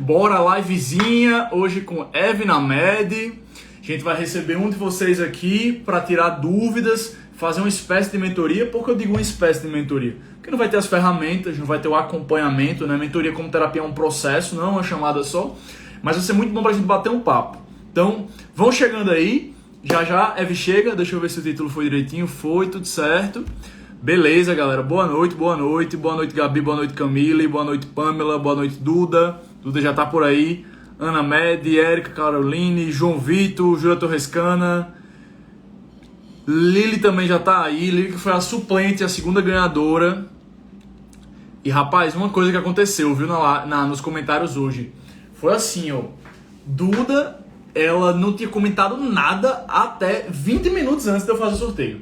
Bora livezinha, hoje com Eve na Med. A gente vai receber um de vocês aqui para tirar dúvidas, fazer uma espécie de mentoria. Por que eu digo uma espécie de mentoria? Porque não vai ter as ferramentas, não vai ter o acompanhamento, né? Mentoria como terapia é um processo, não é uma chamada só. Mas vai ser muito bom pra gente bater um papo. Então, vão chegando aí. Já já, Eve chega. Deixa eu ver se o título foi direitinho. Foi, tudo certo. Beleza, galera. Boa noite, boa noite. Boa noite, Gabi. Boa noite, Camille. Boa noite, Pamela. Boa noite, Duda. Duda já tá por aí. Ana Med, Érica, Caroline, João Vitor, Júlia Torrescana. Lili também já tá aí. Lili que foi a suplente, a segunda ganhadora. E, rapaz, uma coisa que aconteceu, viu, nos comentários hoje. Foi assim, ó. Duda, ela não tinha comentado nada até 20 minutos antes de eu fazer o sorteio.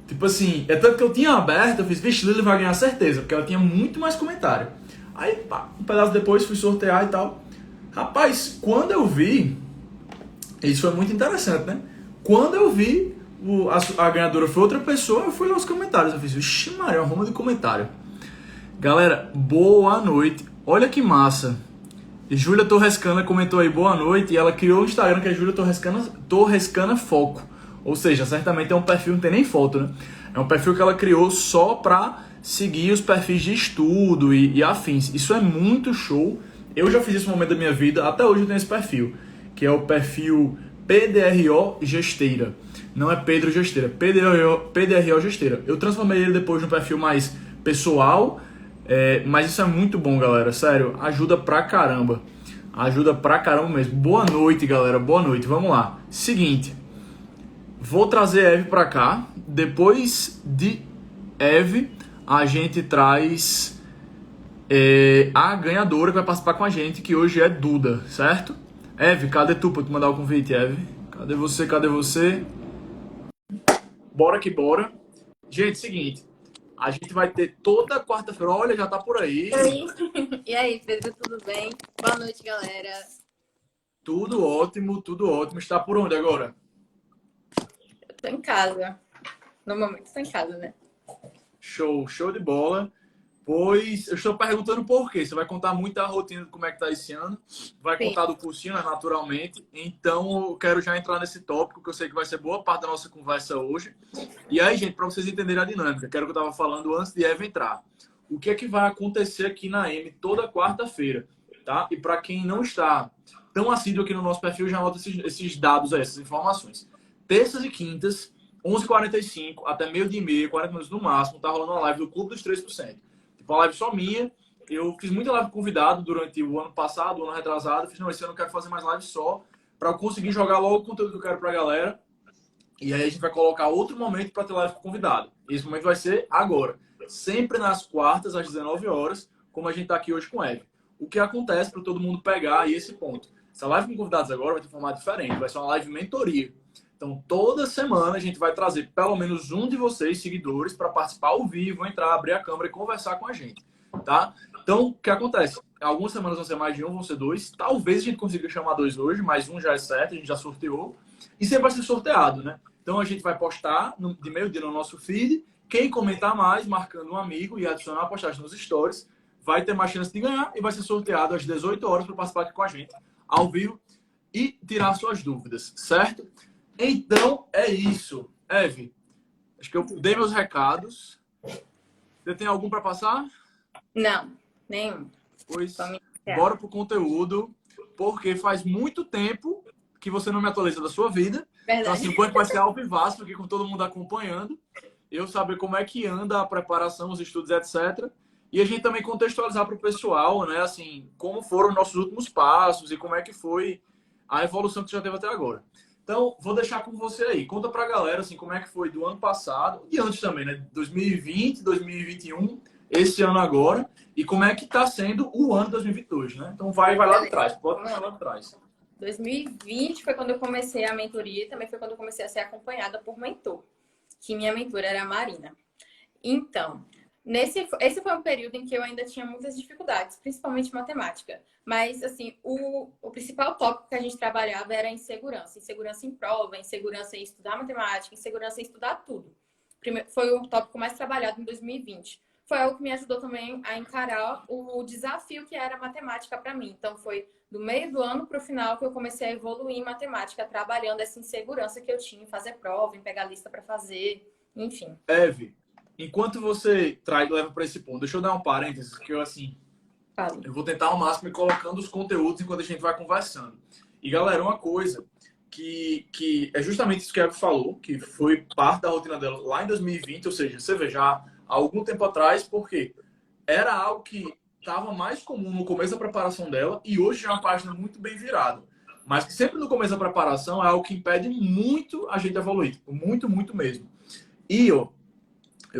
Tipo assim, é tanto que eu tinha aberto, eu fiz, vixe, Lili vai ganhar certeza, porque ela tinha muito mais comentário. Aí, pá, um pedaço depois fui sortear e tal. Rapaz, quando eu vi, isso foi muito interessante, né? Quando eu vi a ganhadora foi outra pessoa, eu fui nos comentários, eu fiz, vixe Maria, uma ruma de comentário. Galera, boa noite. Olha que massa. Júlia Torrescana comentou aí, boa noite, e ela criou o Instagram que é Júlia Torrescana Foco. Ou seja, certamente é um perfil, não tem nem foto, né? É um perfil que ela criou só pra seguir os perfis de estudo e afins. Isso é muito show. Eu já fiz esse momento da minha vida, até hoje eu tenho esse perfil, que é o perfil PDRO Gesteira. Não é Pedro Gesteira, PDRO Gesteira. Eu transformei ele depois num perfil mais pessoal, mas isso é muito bom, galera. Sério, ajuda pra caramba. Ajuda pra caramba mesmo. Boa noite, galera. Boa noite. Vamos lá. Seguinte. Vou trazer a Eve pra cá. Depois de Eve, a gente traz a ganhadora que vai participar com a gente, que hoje é Duda, certo? Eve, cadê tu pra te mandar o convite, Eve? Cadê você? Cadê você? Bora que bora. Gente, seguinte. A gente vai ter toda quarta-feira. Olha, já tá por aí. Oi. E aí, Pedro, tudo bem? Boa noite, galera. Tudo ótimo, tudo ótimo. Está por onde agora? Eu tô em casa. No momento, tô em casa, né? Show, show de bola. Pois eu estou perguntando por quê. Você vai contar muito da rotina de como é que tá esse ano. Vai Sim. contar do cursinho, né, naturalmente. Então eu quero já entrar nesse tópico, que eu sei que vai ser boa parte da nossa conversa hoje. E aí, gente, para vocês entenderem a dinâmica, quero que eu estava falando antes de Eva entrar. O que é que vai acontecer aqui na M toda quarta-feira, tá? E para quem não está tão assíduo aqui no nosso perfil, já anota esses dados aí, essas informações. Terças e quintas, 11h45 até meio-dia e meia, 40 minutos no máximo, tá rolando uma live do Clube dos 3%. Tipo, uma live só minha. Eu fiz muita live convidado durante o ano passado, o ano retrasado. Eu fiz, não, esse ano eu quero fazer mais lives só, para eu conseguir jogar logo o conteúdo que eu quero pra galera. E aí a gente vai colocar outro momento para ter live com convidado. Esse momento vai ser agora. Sempre nas quartas, às 19 horas, como a gente tá aqui hoje com o Eve. O que acontece para todo mundo pegar aí esse ponto? Essa live com convidados agora vai ter um formato diferente. Vai ser uma live mentoria. Então, toda semana a gente vai trazer pelo menos um de vocês, seguidores, para participar ao vivo, entrar, abrir a câmera e conversar com a gente, tá? Então, o que acontece? Algumas semanas vão ser mais de um, vão ser dois. Talvez a gente consiga chamar dois hoje, mas um já é certo, a gente já sorteou. E sempre vai ser sorteado, né? Então, a gente vai postar de meio-dia no nosso feed. Quem comentar mais, marcando um amigo e adicionar a postagem nos stories, vai ter mais chance de ganhar e vai ser sorteado às 18 horas para participar aqui com a gente, ao vivo, e tirar suas dúvidas, certo? Então, é isso. Eve, acho que eu dei meus recados. Você tem algum para passar? Não, nenhum. Pois, bora pro conteúdo, porque faz muito tempo que você não me atualiza da sua vida. Verdade. Então, assim, pode ser ao vivaço, aqui com todo mundo acompanhando. Eu saber como é que anda a preparação, os estudos, etc. E a gente também contextualizar para o pessoal, né, assim, como foram os nossos últimos passos e como é que foi a evolução que você já teve até agora. Então, vou deixar com você aí. Conta pra galera, assim, como é que foi do ano passado e antes também, né? 2020, 2021, esse ano agora. E como é que tá sendo o ano de 2022, né? Então, vai lá de trás. Pode puxar lá de trás. 2020 foi quando eu comecei a mentoria e também foi quando eu comecei a ser acompanhada por mentor. Que minha mentora era a Marina. Então, esse foi um período em que eu ainda tinha muitas dificuldades, principalmente matemática. Mas, assim, o principal tópico que a gente trabalhava era insegurança. Insegurança em prova, insegurança em estudar matemática, insegurança em estudar tudo. Foi o tópico mais trabalhado em 2020. foi algo que me ajudou também a encarar o desafio que era a matemática para mim. Então, foi do meio do ano para o final que eu comecei a evoluir em matemática, trabalhando essa insegurança que eu tinha em fazer prova, em pegar lista para fazer, enfim. Eve, enquanto você leva para esse ponto, deixa eu dar um parênteses, que eu, assim, Fale. eu vou tentar ao máximo ir colocando os conteúdos enquanto a gente vai conversando. E, galera, uma coisa que é justamente isso que a Eve falou, que foi parte da rotina dela lá em 2020, ou seja, você vê, já há algum tempo atrás, porque era algo que estava mais comum no começo da preparação dela e hoje já é uma página muito bem virada. Mas que sempre no começo da preparação é algo que impede muito a gente evoluir. Tipo, muito, muito mesmo. E eu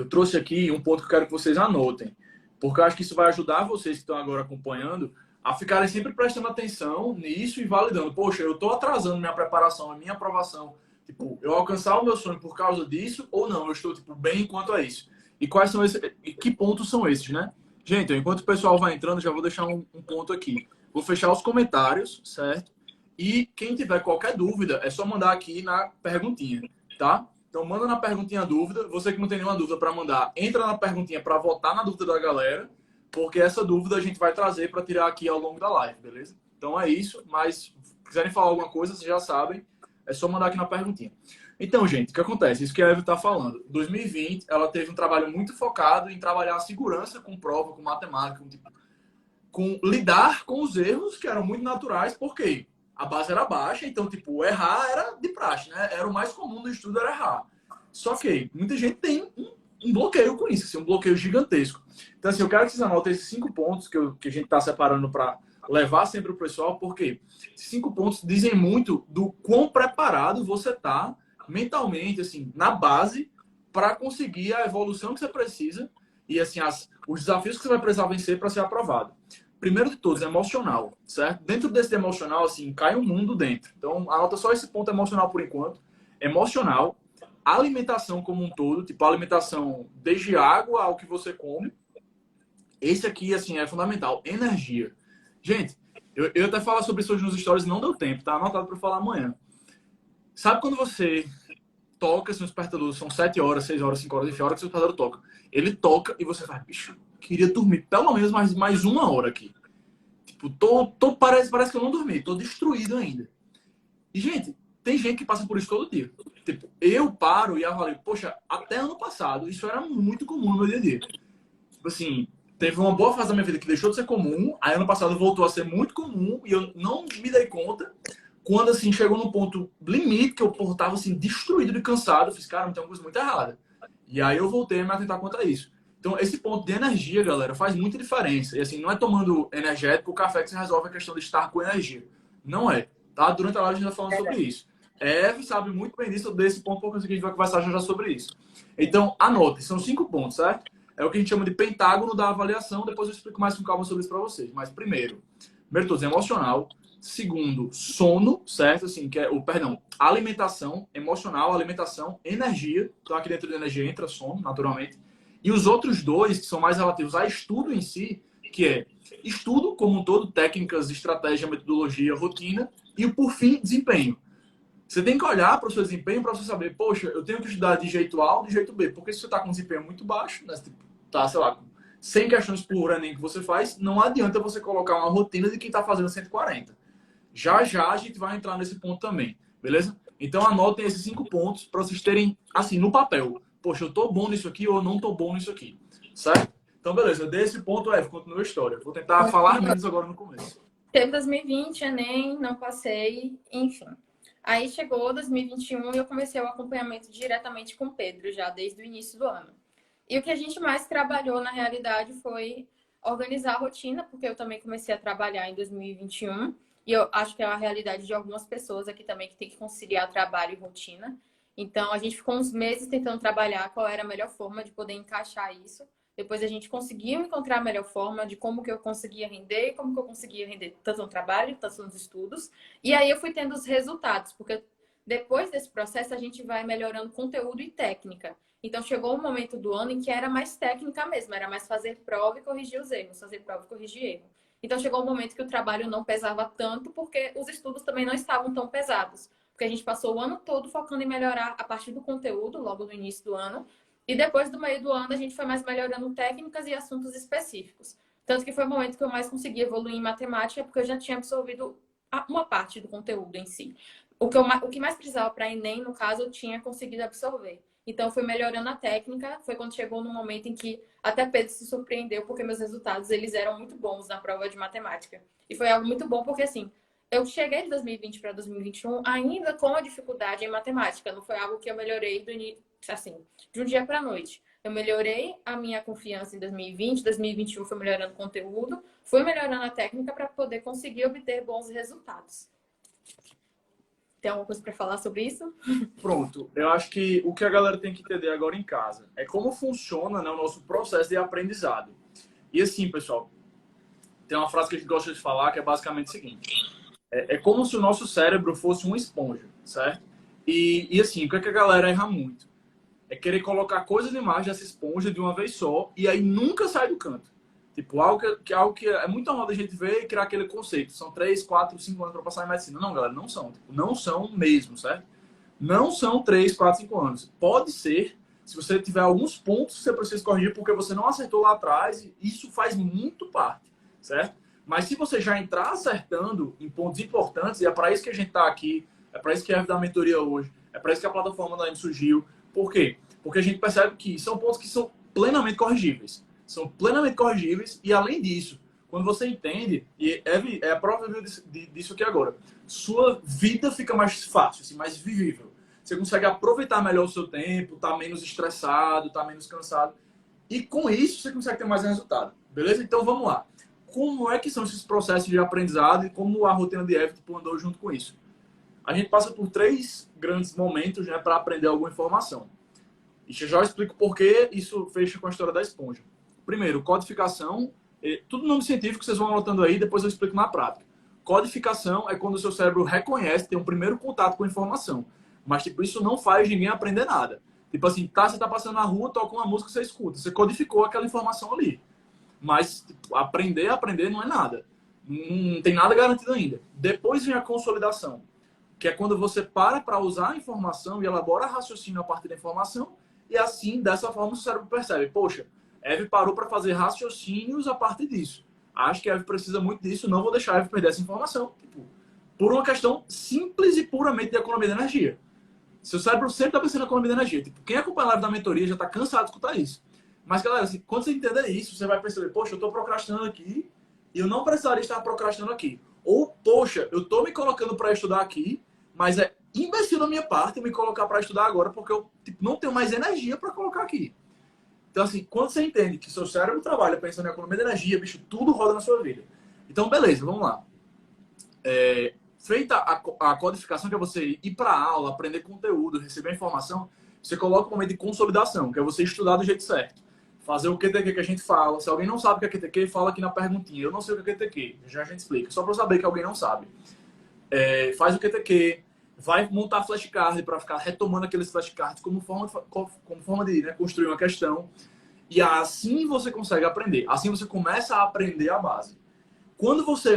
trouxe aqui um ponto que eu quero que vocês anotem, porque eu acho que isso vai ajudar vocês que estão agora acompanhando a ficarem sempre prestando atenção nisso e validando. Poxa, eu estou atrasando minha preparação, a minha aprovação. Tipo, eu alcançar o meu sonho por causa disso ou não? Eu estou tipo, bem quanto a isso. E quais são esses, e que pontos são esses, né? Gente, enquanto o pessoal vai entrando, já vou deixar um ponto aqui. Vou fechar os comentários, certo? E quem tiver qualquer dúvida, é só mandar aqui na perguntinha, tá? Então manda na perguntinha a dúvida. Você que não tem nenhuma dúvida para mandar, entra na perguntinha para votar na dúvida da galera, porque essa dúvida a gente vai trazer para tirar aqui ao longo da live, beleza? Então é isso, mas se quiserem falar alguma coisa, vocês já sabem, é só mandar aqui na perguntinha. Então, gente, o que acontece? Isso que a Eve está falando. 2020, ela teve um trabalho muito focado em trabalhar a segurança com prova, com matemática, com lidar com os erros que eram muito naturais, porque a base era baixa, então, tipo, errar era de praxe, né? Era o mais comum do estudo, era errar. Só que muita gente tem um bloqueio com isso, assim, um bloqueio gigantesco. Então, assim, eu quero que vocês anotem esses 5 pontos que a gente está separando para levar sempre o pessoal, porque esses 5 pontos dizem muito do quão preparado você está mentalmente, assim, na base, para conseguir a evolução que você precisa e, assim, os desafios que você vai precisar vencer para ser aprovado. Primeiro de todos, emocional, certo? Dentro desse emocional, assim, cai um mundo dentro. Então, anota só esse ponto emocional por enquanto. Emocional, alimentação como um todo, tipo, alimentação desde água ao que você come. Esse aqui, assim, é fundamental. Energia. Gente, eu até falo sobre isso hoje nos stories, não deu tempo, tá anotado para falar amanhã. Sabe quando você toca, assim, o despertador, são 7 horas, 6 horas, 5 horas, enfim, a hora que o seu despertador toca. Ele toca e você fala, bicho, queria dormir pelo menos mais 1 hora aqui. Tipo, parece que eu não dormi, tô destruído ainda. E, gente, tem gente que passa por isso todo dia. Tipo, eu paro e avalio, poxa, até ano passado, isso era muito comum no meu dia a dia. Tipo assim, teve uma boa fase da minha vida que deixou de ser comum, aí ano passado voltou a ser muito comum e eu não me dei conta. Quando, assim, chegou num ponto limite, que eu tava, assim, destruído de cansado, eu fiz, cara, tem uma coisa muito errada. E aí eu voltei a me atentar quanto a isso. Então, esse ponto de energia, galera, faz muita diferença. E, assim, não é tomando energético o café que você resolve a questão de estar com energia. Não é, tá? Durante a live a gente vai falando sobre isso. Eve sabe muito bem disso, desse ponto, porque a gente vai conversar já sobre isso. Então, anote, são 5 pontos, certo? É o que a gente chama de pentágono da avaliação, depois eu explico mais com calma sobre isso para vocês. Mas, primeiro todos, emocional. Segundo, sono, certo? Assim, que é alimentação emocional, alimentação, energia. Então, aqui dentro da energia entra sono, naturalmente. E os outros dois, que são mais relativos a estudo em si, que é estudo como um todo, técnicas, estratégia, metodologia, rotina, e o, por fim, desempenho. Você tem que olhar para o seu desempenho para você saber, poxa, eu tenho que estudar de jeito A ou de jeito B. Porque se você está com desempenho muito baixo, né, tá, sei lá, com 100 questões por Enem que você faz, não adianta você colocar uma rotina de quem está fazendo 140. Já já a gente vai entrar nesse ponto também, beleza? Então anotem esses 5 pontos para vocês terem, assim, no papel. Poxa, eu tô bom nisso aqui ou eu não tô bom nisso aqui, certo? Então, beleza, eu dei esse ponto, continua a história. Vou tentar falar menos agora no começo. Teve 2020, Enem, não passei, enfim. Aí chegou 2021 e eu comecei o acompanhamento diretamente com o Pedro, já desde o início do ano. E o que a gente mais trabalhou, na realidade, foi organizar a rotina, porque eu também comecei a trabalhar em 2021. E eu acho que é a realidade de algumas pessoas aqui também que tem que conciliar trabalho e rotina. Então, a gente ficou uns meses tentando trabalhar qual era a melhor forma de poder encaixar isso. Depois a gente conseguiu encontrar a melhor forma de como que eu conseguia render, como que eu conseguia render tanto no trabalho, tanto nos estudos. E aí eu fui tendo os resultados, porque depois desse processo a gente vai melhorando conteúdo e técnica. Então chegou um momento do ano em que era mais técnica mesmo, era mais fazer prova e corrigir os erros, fazer prova e corrigir erro. Então chegou um momento que o trabalho não pesava tanto, porque os estudos também não estavam tão pesados. Porque a gente passou o ano todo focando em melhorar a parte do conteúdo, logo no início do ano, E depois do meio do ano, a gente foi mais melhorando técnicas e assuntos específicos. Tanto que foi o momento que eu mais consegui evoluir em matemática, porque eu já tinha absorvido uma parte do conteúdo em si. O que mais precisava para Enem, no caso, eu tinha conseguido absorver. Então, foi melhorando a técnica. Foi quando chegou no momento em que até Pedro se surpreendeu, porque meus resultados eles eram muito bons na prova de matemática. E foi algo muito bom, porque assim, eu cheguei de 2020 para 2021 ainda com a dificuldade em matemática. Não foi algo que eu melhorei do início, assim, de um dia para a noite. Eu melhorei a minha confiança em 2020, 2021 foi melhorando o conteúdo, foi melhorando a técnica para poder conseguir obter bons resultados. Tem alguma coisa para falar sobre isso? Pronto, eu acho que o que a galera tem que entender agora em casa é como funciona, né, o nosso processo de aprendizado. E assim, pessoal, tem uma frase que a gente gosta de falar que é basicamente o seguinte: é como se o nosso cérebro fosse uma esponja, certo? E assim, o que, é que a galera erra muito? É querer colocar coisas demais dessa esponja de uma vez só e aí nunca sai do canto. Tipo, algo que é muito normal da gente ver e criar aquele conceito. São 3, 4, 5 anos para passar em medicina. Não, galera, não são. Tipo, não são mesmo, certo? Não são 3, 4, 5 anos. Pode ser, se você tiver alguns pontos que você precisa corrigir porque você não acertou lá atrás, isso faz muito parte, certo? Mas se você já entrar acertando em pontos importantes, e é para isso que a gente está aqui, é para isso que é a da mentoria hoje, é para isso que a plataforma da M surgiu. Por quê? Porque a gente percebe que são pontos que são plenamente corrigíveis. São plenamente corrigíveis e, além disso, quando você entende, e é a prova disso aqui agora, sua vida fica mais fácil, assim, mais vivível. Você consegue aproveitar melhor o seu tempo, tá menos estressado, tá menos cansado. E com isso, você consegue ter mais resultado. Beleza? Então, vamos lá. Como é que são esses processos de aprendizado e como a rotina de Eve andou junto com isso? A gente passa por 3 grandes momentos, né, para aprender alguma informação. E já explico por que isso fecha com a história da esponja. Primeiro, codificação. Tudo nome científico, vocês vão anotando aí, depois eu explico na prática. Codificação é quando o seu cérebro reconhece, tem um primeiro contato com a informação. Mas, tipo, isso não faz ninguém aprender nada. Tipo assim, você tá passando na rua, toca uma música, você escuta. Você codificou aquela informação ali. Mas, tipo, aprender não é nada. Não tem nada garantido ainda. Depois vem a consolidação, que é quando você para usar a informação e elabora raciocínio a partir da informação, e assim, dessa forma, o seu cérebro percebe, poxa, Eve parou para fazer raciocínios a partir disso. Acho que a Eve precisa muito disso, não vou deixar a Eve perder essa informação. Tipo, por uma questão simples e puramente de economia de energia. Seu cérebro sempre está pensando em economia de energia. Tipo, quem acompanha a live da mentoria já está cansado de escutar isso. Mas, galera, assim, quando você entender isso, você vai perceber, poxa, eu estou procrastinando aqui e eu não precisaria estar procrastinando aqui. Ou, poxa, eu estou me colocando para estudar aqui, mas é imbecil da minha parte me colocar para estudar agora porque eu tipo, não tenho mais energia para colocar aqui. Então, assim, quando você entende que seu cérebro trabalha pensando em economia de energia, bicho, tudo roda na sua vida. Então, beleza, vamos lá. Feita a codificação, que é você ir para a aula, aprender conteúdo, receber informação, você coloca um momento de consolidação, que é você estudar do jeito certo. Fazer o QTQ que a gente fala. Se alguém não sabe o que é QTQ, fala aqui na perguntinha. Eu não sei o que é QTQ, já a gente explica. Só para saber que alguém não sabe. Faz o QTQ, vai montar flashcard para ficar retomando aqueles flashcards como forma de construir uma questão. E assim você consegue aprender. Assim você começa a aprender a base. Quando você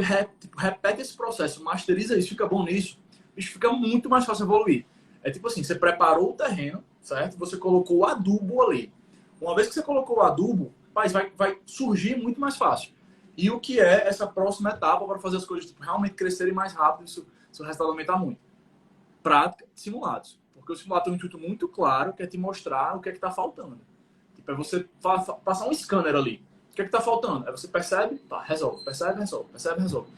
repete esse processo, masteriza isso, fica bom nisso, isso fica muito mais fácil evoluir. É tipo assim, você preparou o terreno, certo? Você colocou o adubo ali. Uma vez que você colocou o adubo, vai surgir muito mais fácil. E o que é essa próxima etapa para fazer as coisas tipo, realmente crescerem mais rápido e seu resultado aumentar muito? Prática, simulados. Porque o simulado tem um intuito muito claro, que é te mostrar o que é que está faltando. Tipo, é você passar um scanner ali. O que é que está faltando? Aí você percebe, tá, resolve. Percebe, resolve. Percebe, resolve.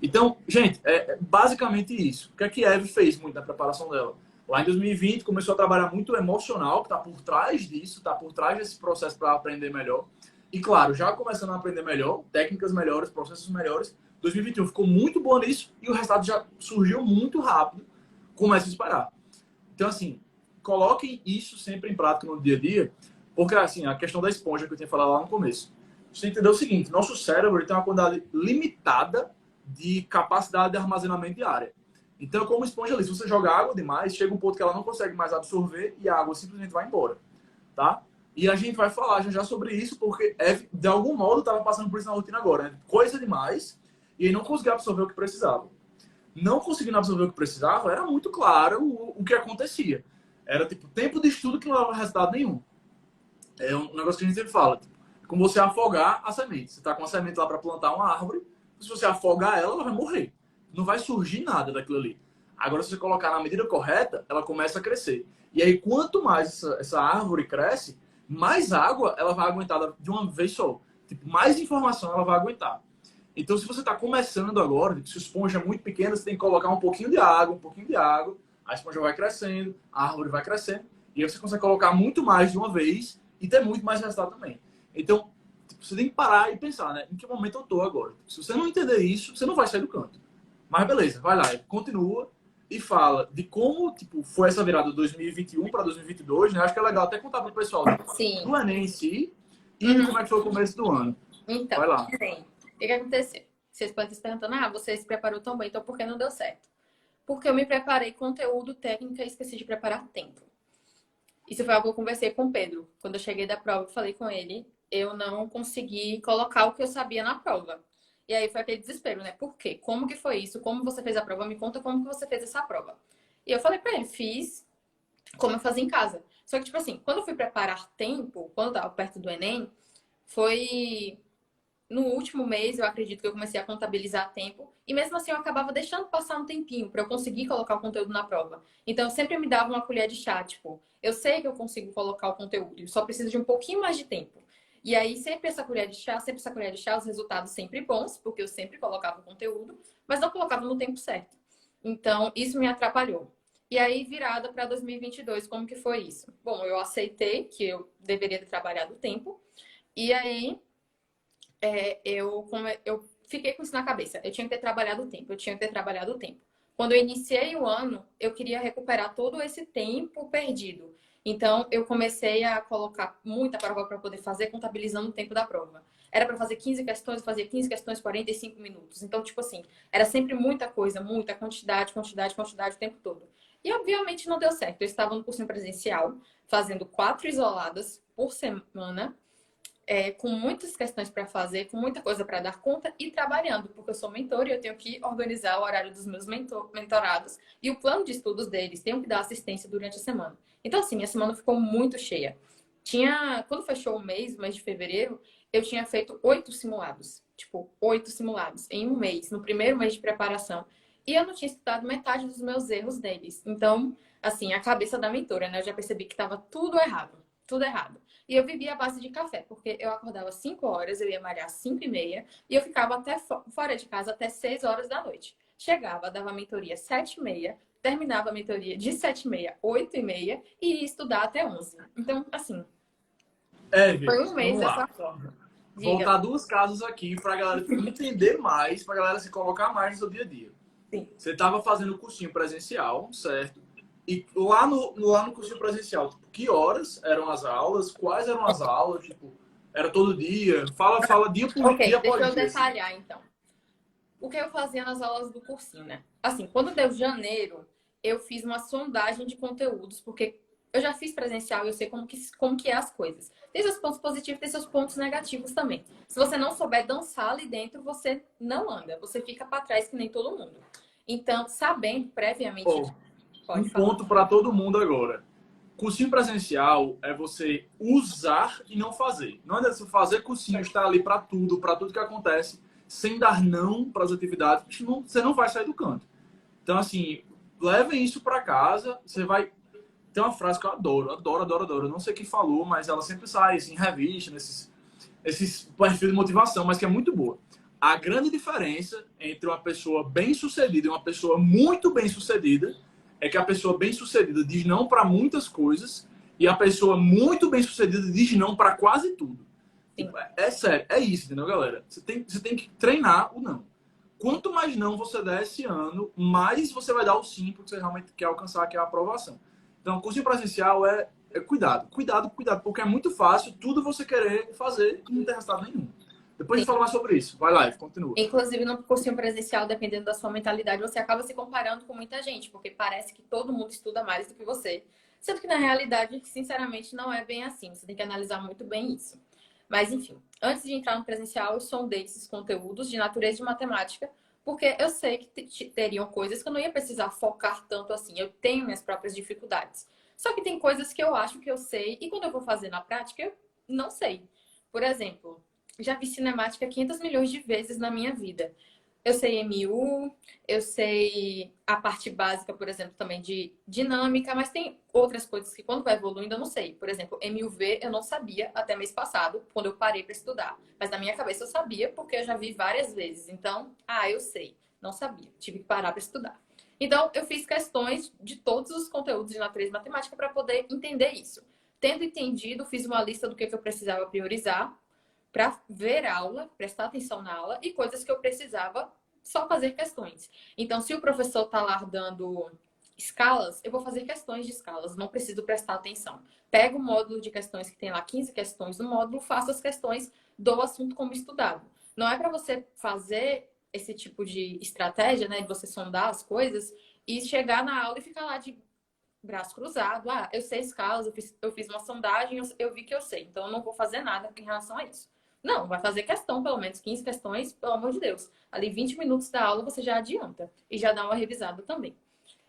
Então, gente, é basicamente isso. O que é que a Eve fez muito na preparação dela? Lá em 2020, começou a trabalhar muito o emocional, que está por trás disso, está por trás desse processo para aprender melhor. E, claro, já começando a aprender melhor, técnicas melhores, processos melhores. 2021 ficou muito boa nisso e o resultado já surgiu muito rápido. Começa a esperar. Então, assim, coloquem isso sempre em prática no dia a dia, porque, assim, a questão da esponja que eu tinha falado lá no começo. Você entendeu o seguinte, nosso cérebro tem uma quantidade limitada de capacidade de armazenamento diária. Então, como esponja ali, se você joga água demais, chega um ponto que ela não consegue mais absorver e a água simplesmente vai embora, tá? E a gente vai falar já sobre isso, porque de algum modo estava passando por isso na rotina agora, né? Coisa demais, e aí não conseguia absorver o que precisava. Não conseguindo absorver o que precisava, era muito claro o que acontecia. Era tipo tempo de estudo que não dava resultado nenhum. É um negócio que a gente sempre fala. Tipo, é como você afogar a semente. Você está com a semente lá para plantar uma árvore. Se você afogar ela, ela vai morrer. Não vai surgir nada daquilo ali. Agora, se você colocar na medida correta, ela começa a crescer. E aí, quanto mais essa árvore cresce, mais água ela vai aguentar de uma vez só. Tipo, mais informação ela vai aguentar. Então, se você está começando agora, se a esponja é muito pequena, você tem que colocar um pouquinho de água, um pouquinho de água. A esponja vai crescendo, a árvore vai crescendo. E aí você consegue colocar muito mais de uma vez e ter muito mais resultado também. Então, tipo, você tem que parar e pensar, né? Em que momento eu tô agora? Se você não entender isso, você não vai sair do canto. Mas beleza, vai lá, continua e fala de como tipo, foi essa virada de 2021 para 2022, né? Acho que é legal até contar para o pessoal Sim. do Enem em si e de como é que foi o começo do ano. Então, Vai lá. sim. O que aconteceu? Vocês podem estar se perguntando, você se preparou tão bem, então por que não deu certo? Porque eu me preparei conteúdo, técnica e esqueci de preparar tempo. Isso foi algo que eu conversei com o Pedro. Quando eu cheguei da prova, eu falei com ele, eu não consegui colocar o que eu sabia na prova. E aí foi aquele desespero, né? Por quê? Como que foi isso? Como você fez a prova? Me conta como que você fez essa prova. E eu falei pra ele, fiz como eu fazia em casa. Só que, tipo assim, quando eu fui preparar tempo, quando eu tava perto do Enem, foi no último mês, eu acredito que eu comecei a contabilizar tempo. E mesmo assim, eu acabava deixando passar um tempinho para eu conseguir colocar o conteúdo na prova. Então, eu sempre me dava uma colher de chá, tipo, eu sei que eu consigo colocar o conteúdo, eu só preciso de um pouquinho mais de tempo. E aí, sempre essa colher de chá, sempre essa colher de chá, os resultados sempre bons, porque eu sempre colocava o conteúdo, mas não colocava no tempo certo. Então, isso me atrapalhou. E aí, virada para 2022, como que foi isso? Bom, eu aceitei que eu deveria ter trabalhado o tempo. E aí, eu fiquei com isso na cabeça. Eu tinha que ter trabalhado o tempo, eu tinha que ter trabalhado o tempo. Quando eu iniciei o ano, eu queria recuperar todo esse tempo perdido. Então, eu comecei a colocar muita prova para poder fazer, contabilizando o tempo da prova. Era para fazer 15 questões, eu fazia 15 questões, 45 minutos. Então, tipo assim, era sempre muita coisa, muita quantidade, quantidade, quantidade o tempo todo. E, obviamente, não deu certo. Eu estava no cursinho presencial, fazendo 4 isoladas por semana, com muitas questões para fazer, com muita coisa para dar conta e trabalhando, porque eu sou mentora e eu tenho que organizar o horário dos meus mentorados e o plano de estudos deles, tenho que dar assistência durante a semana. Então, assim, minha semana ficou muito cheia. Quando fechou o mês de fevereiro, eu tinha feito 8 simulados. Tipo, 8 simulados em um mês, no primeiro mês de preparação. E eu não tinha estudado metade dos meus erros deles. Então, assim, a cabeça da mentora, né? Eu já percebi que estava tudo errado. Tudo errado. E eu vivia à base de café, porque eu acordava às 5 horas, eu ia malhar às 5 e meia, e eu ficava até fora de casa até 6 horas da noite. Chegava, dava a mentoria às 7 e meia, terminava a mentoria de 7 e meia, 8 e meia, e ia estudar até 11. Então, assim, Viu? foi um mês Vamos dessa lá. forma. Diga. Voltar duas casos aqui para a galera entender mais, para a galera se colocar mais no seu dia a dia. Sim. Você estava fazendo o cursinho presencial, certo? E lá no cursinho presencial, tipo, que horas eram as aulas? Quais eram as aulas? Tipo, era todo dia? Fala dia Ok, deixa após eu dia, assim. detalhar, então. O que eu fazia nas aulas do cursinho, né? Assim, quando deu janeiro, eu fiz uma sondagem de conteúdos, porque eu já fiz presencial e eu sei como que é as coisas. Tem seus pontos positivos, tem seus pontos negativos também. Se você não souber dançar ali dentro, você não anda, você fica para trás que nem todo mundo. Então, sabendo previamente, Oh, pode um falar. ponto para todo mundo agora. Cursinho presencial é você usar e não fazer. Não é você fazer cursinho, estar ali para tudo que acontece, sem dar não para as atividades, você não vai sair do canto. Então, assim, levem isso para casa, você vai. Tem uma frase que eu adoro, adoro, adoro, adoro. Eu não sei quem falou, mas ela sempre sai assim, em revista, esses perfis de motivação, mas que é muito boa. A grande diferença entre uma pessoa bem-sucedida e uma pessoa muito bem-sucedida é que a pessoa bem-sucedida diz não para muitas coisas e a pessoa muito bem-sucedida diz não para quase tudo. Tipo, é sério, é isso, entendeu, galera? Você tem que treinar o não. Quanto mais não você der esse ano, mais você vai dar o sim, porque você realmente quer alcançar, que é a aprovação. Então, curso presencial é cuidado, cuidado, cuidado, porque é muito fácil tudo você querer fazer e não ter resultado nenhum. Depois a gente fala mais sobre isso. Vai lá, continua. Inclusive, no cursinho presencial, dependendo da sua mentalidade, você acaba se comparando com muita gente, porque parece que todo mundo estuda mais do que você. Sendo que, na realidade, sinceramente, não é bem assim. Você tem que analisar muito bem isso. Mas, enfim, antes de entrar no presencial, eu sondei esses conteúdos de natureza de matemática, porque eu sei que teriam coisas que eu não ia precisar focar tanto assim. Eu tenho minhas próprias dificuldades. Só que tem coisas que eu acho que eu sei, e quando eu vou fazer na prática, eu não sei. Por exemplo, já vi cinemática 500 milhões de vezes na minha vida. Eu sei MU, eu sei a parte básica, por exemplo, também de dinâmica, mas tem outras coisas que quando vai evoluindo eu não sei. Por exemplo, MUV eu não sabia até mês passado, quando eu parei para estudar. Mas na minha cabeça eu sabia porque eu já vi várias vezes. Então, eu sei. Não sabia. Tive que parar para estudar. Então, eu fiz questões de todos os conteúdos de natureza e matemática para poder entender isso. Tendo entendido, fiz uma lista do que eu precisava priorizar para ver aula, prestar atenção na aula e coisas que eu precisava só fazer questões. Então, se o professor está lá dando escalas, eu vou fazer questões de escalas, não preciso prestar atenção. Pego o módulo de questões que tem lá 15 questões no módulo, faço as questões do assunto como estudado. Não é para você fazer esse tipo de estratégia, né, de você sondar as coisas e chegar na aula e ficar lá de braço cruzado. Eu sei escalas, eu fiz uma sondagem, eu vi que eu sei, então eu não vou fazer nada em relação a isso. Não, vai fazer questão, pelo menos 15 questões, pelo amor de Deus. Ali 20 minutos da aula você já adianta e já dá uma revisada também.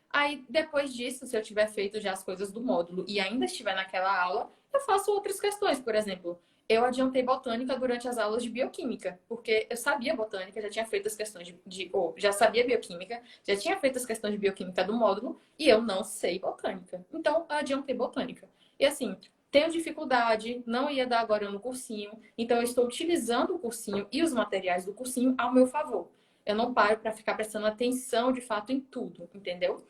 Aí, depois disso, se eu tiver feito já as coisas do módulo e ainda estiver naquela aula, eu faço outras questões. Por exemplo, eu adiantei botânica durante as aulas de bioquímica, porque eu sabia botânica, já tinha feito as questões já sabia bioquímica, já tinha feito as questões de bioquímica do módulo e eu não sei botânica. Então, eu adiantei botânica. E assim, tenho dificuldade, não ia dar agora no cursinho, então eu estou utilizando o cursinho e os materiais do cursinho ao meu favor. Eu não paro para ficar prestando atenção de fato em tudo, entendeu?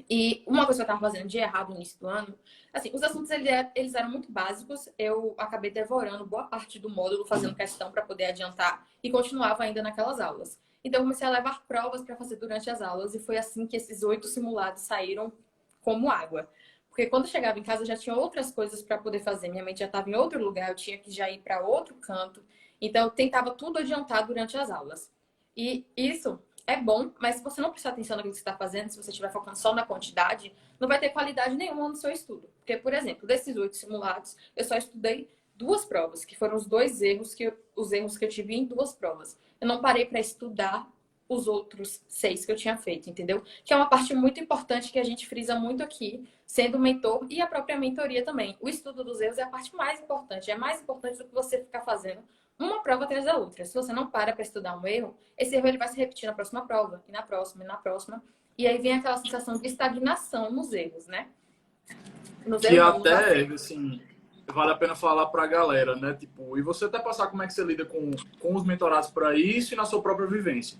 E uma coisa que eu estava fazendo de errado no início do ano, assim, os assuntos eles eram muito básicos, eu acabei devorando boa parte do módulo, fazendo questão para poder adiantar e continuava ainda naquelas aulas. Então, eu comecei a levar provas para fazer durante as aulas e foi assim que esses 8 simulados saíram como água. Porque quando eu chegava em casa, eu já tinha outras coisas para poder fazer. Minha mente já estava em outro lugar, eu tinha que já ir para outro canto. Então, eu tentava tudo adiantar durante as aulas. E isso é bom, mas se você não prestar atenção naquilo que você está fazendo, se você estiver focando só na quantidade, não vai ter qualidade nenhuma no seu estudo. Porque, por exemplo, desses 8 simulados, eu só estudei 2 provas, que foram os erros que eu tive em 2 provas. Eu não parei para estudar os outros 6 que eu tinha feito, entendeu? Que é uma parte muito importante que a gente frisa muito aqui, sendo mentor e a própria mentoria também. O estudo dos erros é a parte mais importante, é mais importante do que você ficar fazendo uma prova atrás da outra. Se você não para estudar um erro, esse erro ele vai se repetir na próxima prova, e na próxima, e na próxima. E aí vem aquela sensação de estagnação nos erros, né? Nos Que erros não, nos até, acertos. assim, vale a pena falar pra galera, né? Tipo, e você até passar como é que você lida com os mentorados para isso e na sua própria vivência.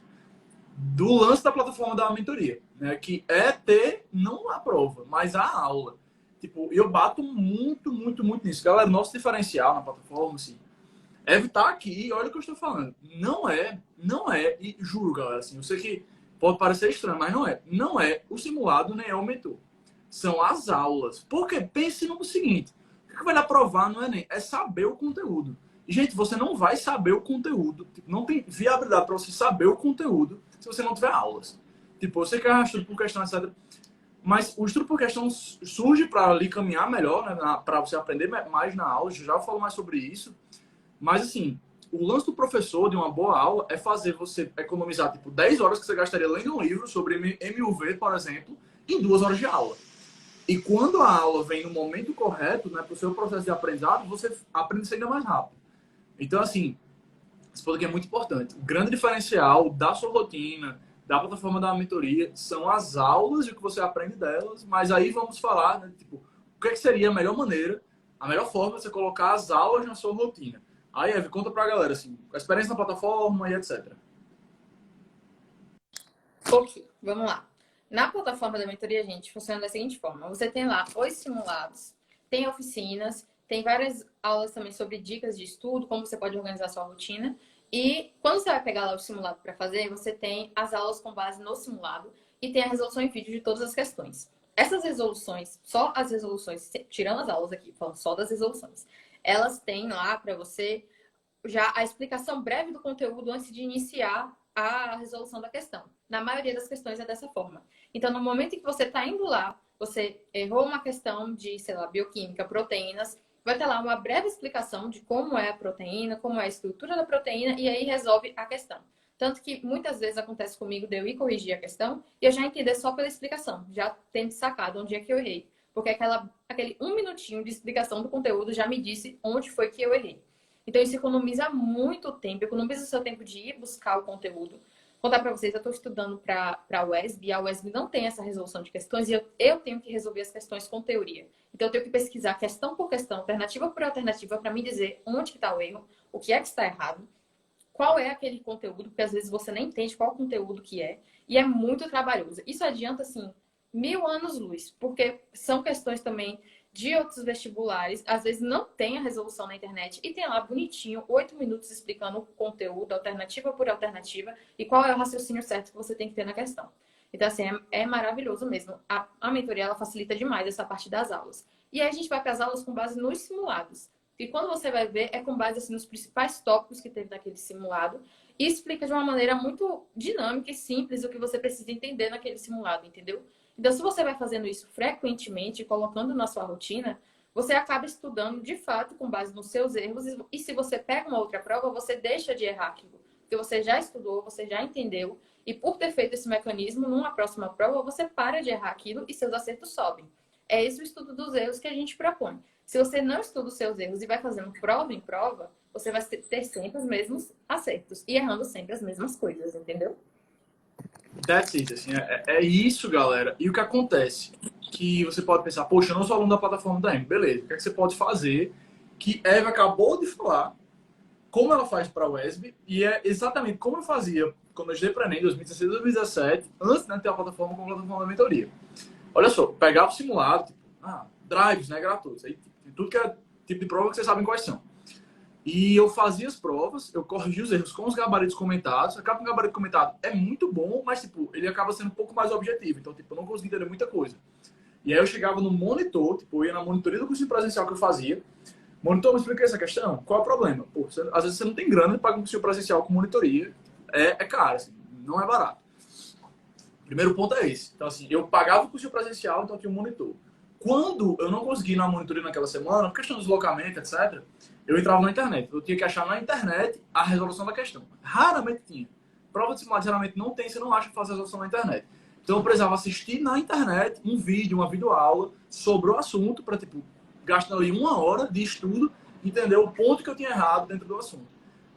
Do lance da plataforma da mentoria, né? Que é ter, não a prova, mas a aula. Tipo, eu bato muito, muito, muito nisso. Galera, nosso diferencial na plataforma, assim, é evitar aqui, olha o que eu estou falando. Não é, e juro, galera, assim, eu sei que pode parecer estranho, mas não é o simulado nem é o mentor. São as aulas. Porque pense no seguinte, o que vai lhe aprovar no Enem é saber o conteúdo. E, gente, você não vai saber o conteúdo, tipo, não tem viabilidade para você saber o conteúdo se você não tiver aulas. Tipo, você quer estudo por questão, etc. Mas o estudo por questão surge para lhe caminhar melhor, né, para você aprender mais na aula. Eu já falo mais sobre isso. Mas, assim, o lance do professor de uma boa aula é fazer você economizar, tipo, 10 horas que você gastaria lendo um livro sobre MUV, por exemplo, em 2 horas de aula. E quando a aula vem no momento correto, né, para o seu processo de aprendizado, você aprende ainda mais rápido. Então, assim, isso aqui é muito importante. O grande diferencial da sua rotina, da plataforma da mentoria, são as aulas e o que você aprende delas. Mas aí vamos falar, né, tipo, o que, é que seria a melhor maneira, a melhor forma de você colocar as aulas na sua rotina. Aí, Eve, conta pra galera, assim, a experiência na plataforma e etc. Ok, vamos lá. Na plataforma da mentoria, gente, funciona da seguinte forma. Você tem lá os simulados, tem oficinas, tem várias aulas também sobre dicas de estudo, como você pode organizar sua rotina. E quando você vai pegar lá o simulado para fazer, você tem as aulas com base no simulado e tem a resolução em vídeo de todas as questões. Essas resoluções, só as resoluções, tirando as aulas aqui, falando só das resoluções, elas têm lá para você já a explicação breve do conteúdo antes de iniciar a resolução da questão. Na maioria das questões é dessa forma. Então, no momento em que você está indo lá, você errou uma questão de, sei lá, bioquímica, proteínas, vai ter lá uma breve explicação de como é a proteína, como é a estrutura da proteína, e aí resolve a questão. Tanto que muitas vezes acontece comigo de eu ir corrigir a questão e eu já entender só pela explicação, já tendo sacado onde é que eu errei. porque aquele um minutinho de explicação do conteúdo já me disse onde foi que eu errei. Então, isso economiza muito tempo, economiza o seu tempo de ir buscar o conteúdo. Vou contar para vocês, eu estou estudando para a UESB, e a UESB não tem essa resolução de questões, e eu tenho que resolver as questões com teoria. Então, eu tenho que pesquisar questão por questão, alternativa por alternativa, para me dizer onde que está o erro, o que é que está errado, qual é aquele conteúdo, porque às vezes você nem entende qual conteúdo que é, e é muito trabalhoso. Isso adianta, assim, 1000 anos-luz, porque são questões também de outros vestibulares, às vezes não tem a resolução na internet e tem lá bonitinho, 8 minutos explicando o conteúdo, alternativa por alternativa, e qual é o raciocínio certo que você tem que ter na questão. Então, assim, é maravilhoso mesmo. A mentoria, ela facilita demais essa parte das aulas. E aí a gente vai para as aulas com base nos simulados. E quando você vai ver, é com base assim, nos principais tópicos que teve naquele simulado e explica de uma maneira muito dinâmica e simples o que você precisa entender naquele simulado, entendeu? Então, se você vai fazendo isso frequentemente, colocando na sua rotina, você acaba estudando de fato com base nos seus erros. E se você pega uma outra prova, você deixa de errar aquilo. Porque você já estudou, você já entendeu. E por ter feito esse mecanismo, numa próxima prova, você para de errar aquilo e seus acertos sobem. É esse o estudo dos erros que a gente propõe. Se você não estuda os seus erros e vai fazendo prova em prova, você vai ter sempre os mesmos acertos. E errando sempre as mesmas coisas, entendeu? That's it, assim, é isso, galera. E o que acontece? Que você pode pensar, poxa, eu não sou aluno da plataforma da M. Beleza, o que é que você pode fazer? Que Eva acabou de falar, como ela faz para a UESB, e é exatamente como eu fazia quando eu estudei para Enem, 2016, 2017, antes de ter a plataforma como plataforma da mentoria. Olha só, pegava o simulado, tipo, drives, né, gratuitos, aí tudo que é tipo de prova que vocês sabem quais são. E eu fazia as provas, eu corrigia os erros com os gabaritos comentados. Acaba que o gabarito comentado é muito bom, mas tipo, ele acaba sendo um pouco mais objetivo. Então, tipo, eu não conseguia entender muita coisa. E aí eu chegava no monitor, tipo, eu ia na monitoria do curso presencial que eu fazia. Monitor, me explica essa questão? Qual é o problema? Pô, às vezes você não tem grana para um curso presencial com monitoria. É caro, assim, não é barato. Primeiro ponto é esse. Então, assim, eu pagava o curso presencial, então eu tinha um monitor. Quando eu não consegui ir na monitoria naquela semana, por questão de deslocamento, etc., eu entrava na internet. Eu tinha que achar na internet a resolução da questão. Raramente tinha. Prova de simulado geralmente não tem, você não acha que faz a resolução na internet. Então eu precisava assistir na internet um vídeo, uma videoaula sobre o assunto, para, tipo, gastar ali 1 hora de estudo, entender o ponto que eu tinha errado dentro do assunto.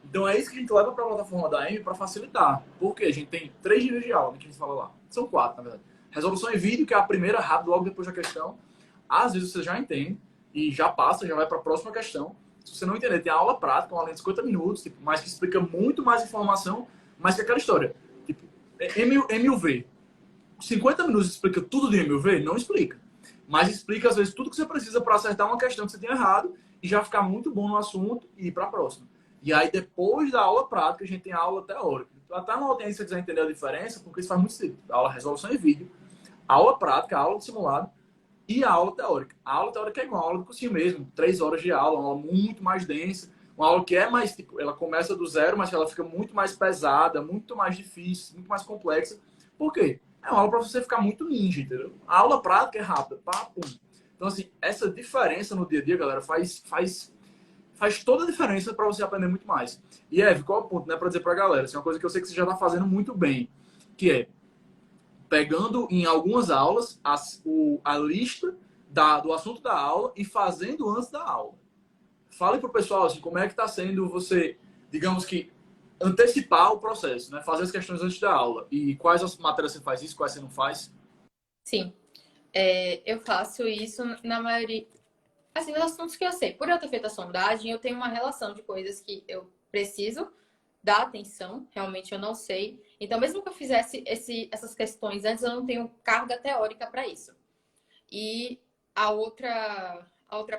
Então é isso que a gente leva para a plataforma da M para facilitar. Porque a gente tem 3 níveis de aula, que a gente fala lá. São 4, na verdade. Resolução em vídeo, que é a primeira, rápido, logo depois da questão. Às vezes você já entende e já passa, já vai para a próxima questão. Se você não entender, tem a aula prática, uma aula de 50 minutos, tipo, mas que explica muito mais informação, mas que aquela história. Tipo, MUV. 50 minutos explica tudo de MUV? Não explica. Mas explica, às vezes, tudo que você precisa para acertar uma questão que você tinha errado e já ficar muito bom no assunto e ir para a próxima. E aí, depois da aula prática, a gente tem a aula teórica. Então, até na audiência, se você quiser entender a diferença, porque isso faz muito sentido. A aula resolução em vídeo, a aula prática, a aula de simulado, e a aula teórica. A aula teórica é igual a aula do cursinho mesmo, 3 horas de aula, uma aula muito mais densa, uma aula que é mais, tipo, ela começa do zero, mas ela fica muito mais pesada, muito mais difícil, muito mais complexa. Por quê? É uma aula para você ficar muito ninja, entendeu? A aula prática é rápida, pá, pum. Então, assim, essa diferença no dia a dia, galera, faz toda a diferença para você aprender muito mais. E, Eve, qual é o ponto, né, para dizer para a galera? Assim, uma coisa que eu sei que você já está fazendo muito bem, que é pegando em algumas aulas a lista do assunto da aula e fazendo antes da aula. Fale para o pessoal assim, como é que está sendo você, digamos que, antecipar o processo, né? Fazer as questões antes da aula. E quais as matérias você faz isso, quais você não faz? Sim, eu faço isso na maioria... Assim, os assuntos que eu sei. Por eu ter feito a sondagem, eu tenho uma relação de coisas que eu preciso dar atenção, realmente eu não sei. Então, mesmo que eu fizesse essas questões antes, eu não tenho carga teórica para isso. E a outra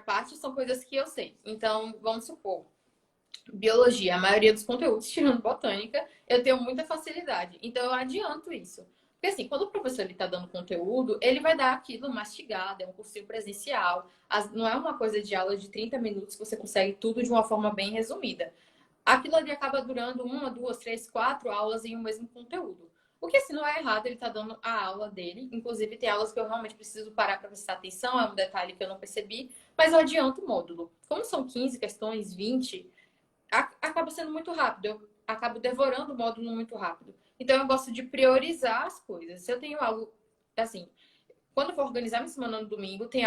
parte são coisas que eu sei. Então, vamos supor, biologia, a maioria dos conteúdos, tirando botânica, eu tenho muita facilidade. Então, eu adianto isso. Porque, assim, quando o professor está dando conteúdo, ele vai dar aquilo mastigado, é um cursinho presencial. Não é uma coisa de aula de 30 minutos que você consegue tudo de uma forma bem resumida. Aquilo ali acaba durando 1, 2, 3, 4 aulas em um mesmo conteúdo. O que, assim, não é errado, ele está dando a aula dele. Inclusive, tem aulas que eu realmente preciso parar para prestar atenção, é um detalhe que eu não percebi, mas eu adianto o módulo. Como são 15 questões, 20, acaba sendo muito rápido. Eu acabo devorando o módulo muito rápido. Então, eu gosto de priorizar as coisas. Se eu tenho algo, assim, quando eu for organizar minha semana no domingo, tem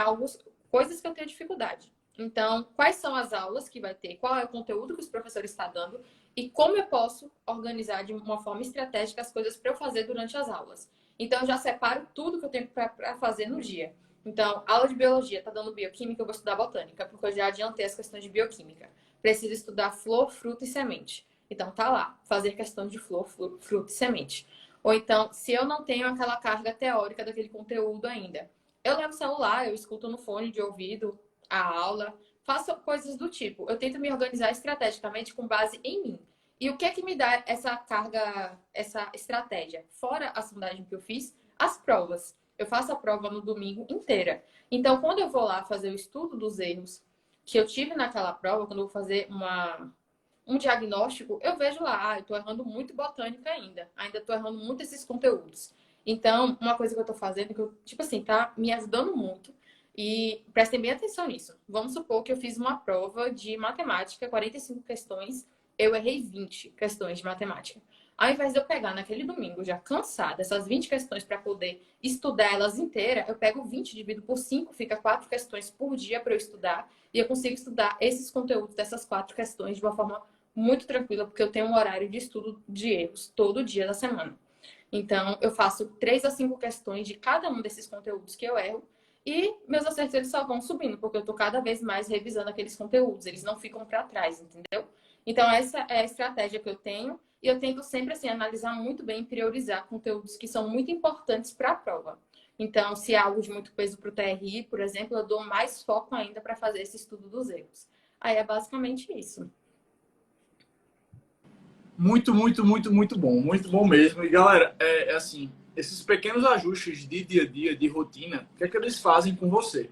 coisas que eu tenho dificuldade. Então, quais são as aulas que vai ter? Qual é o conteúdo que os professores estão dando? E como eu posso organizar de uma forma estratégica as coisas para eu fazer durante as aulas? Então, eu já separo tudo que eu tenho para fazer no dia. Então, aula de biologia, tá dando bioquímica, eu vou estudar botânica, porque eu já adiantei as questões de bioquímica. Preciso estudar flor, fruto e semente. Então, tá lá, fazer questão de flor, fruto e semente. Ou então, se eu não tenho aquela carga teórica daquele conteúdo ainda, eu levo o celular, eu escuto no fone de ouvido a aula, faço coisas do tipo. Eu tento me organizar estrategicamente com base em mim. E o que é que me dá essa carga, essa estratégia? Fora a sondagem que eu fiz, as provas. Eu faço a prova no domingo inteira. Então, quando eu vou lá fazer o estudo dos erros que eu tive naquela prova, quando eu vou fazer um diagnóstico, eu vejo lá, eu tô errando muito botânica ainda tô errando muito esses conteúdos. Então, uma coisa que eu tô fazendo, que eu, tipo assim, tá me ajudando muito, e prestem bem atenção nisso. Vamos supor que eu fiz uma prova de matemática, 45 questões, eu errei 20 questões de matemática. Ao invés de eu pegar naquele domingo, já cansada, essas 20 questões para poder estudar elas inteiras, eu pego 20, divido por 5, fica 4 questões por dia para eu estudar, e eu consigo estudar esses conteúdos dessas 4 questões de uma forma muito tranquila, porque eu tenho um horário de estudo de erros todo dia da semana. Então, eu faço 3 a 5 questões de cada um desses conteúdos que eu erro, e meus acertos eles só vão subindo, porque eu tô cada vez mais revisando aqueles conteúdos, eles não ficam para trás, entendeu? Então, essa é a estratégia que eu tenho, e eu tento sempre assim analisar muito bem e priorizar conteúdos que são muito importantes para a prova. Então, se é algo de muito peso para o TRI, por exemplo, eu dou mais foco ainda para fazer esse estudo dos erros. Aí é basicamente isso. Muito, muito, muito, muito bom mesmo. E galera, é assim, esses pequenos ajustes de dia a dia, de rotina, o que é que eles fazem com você?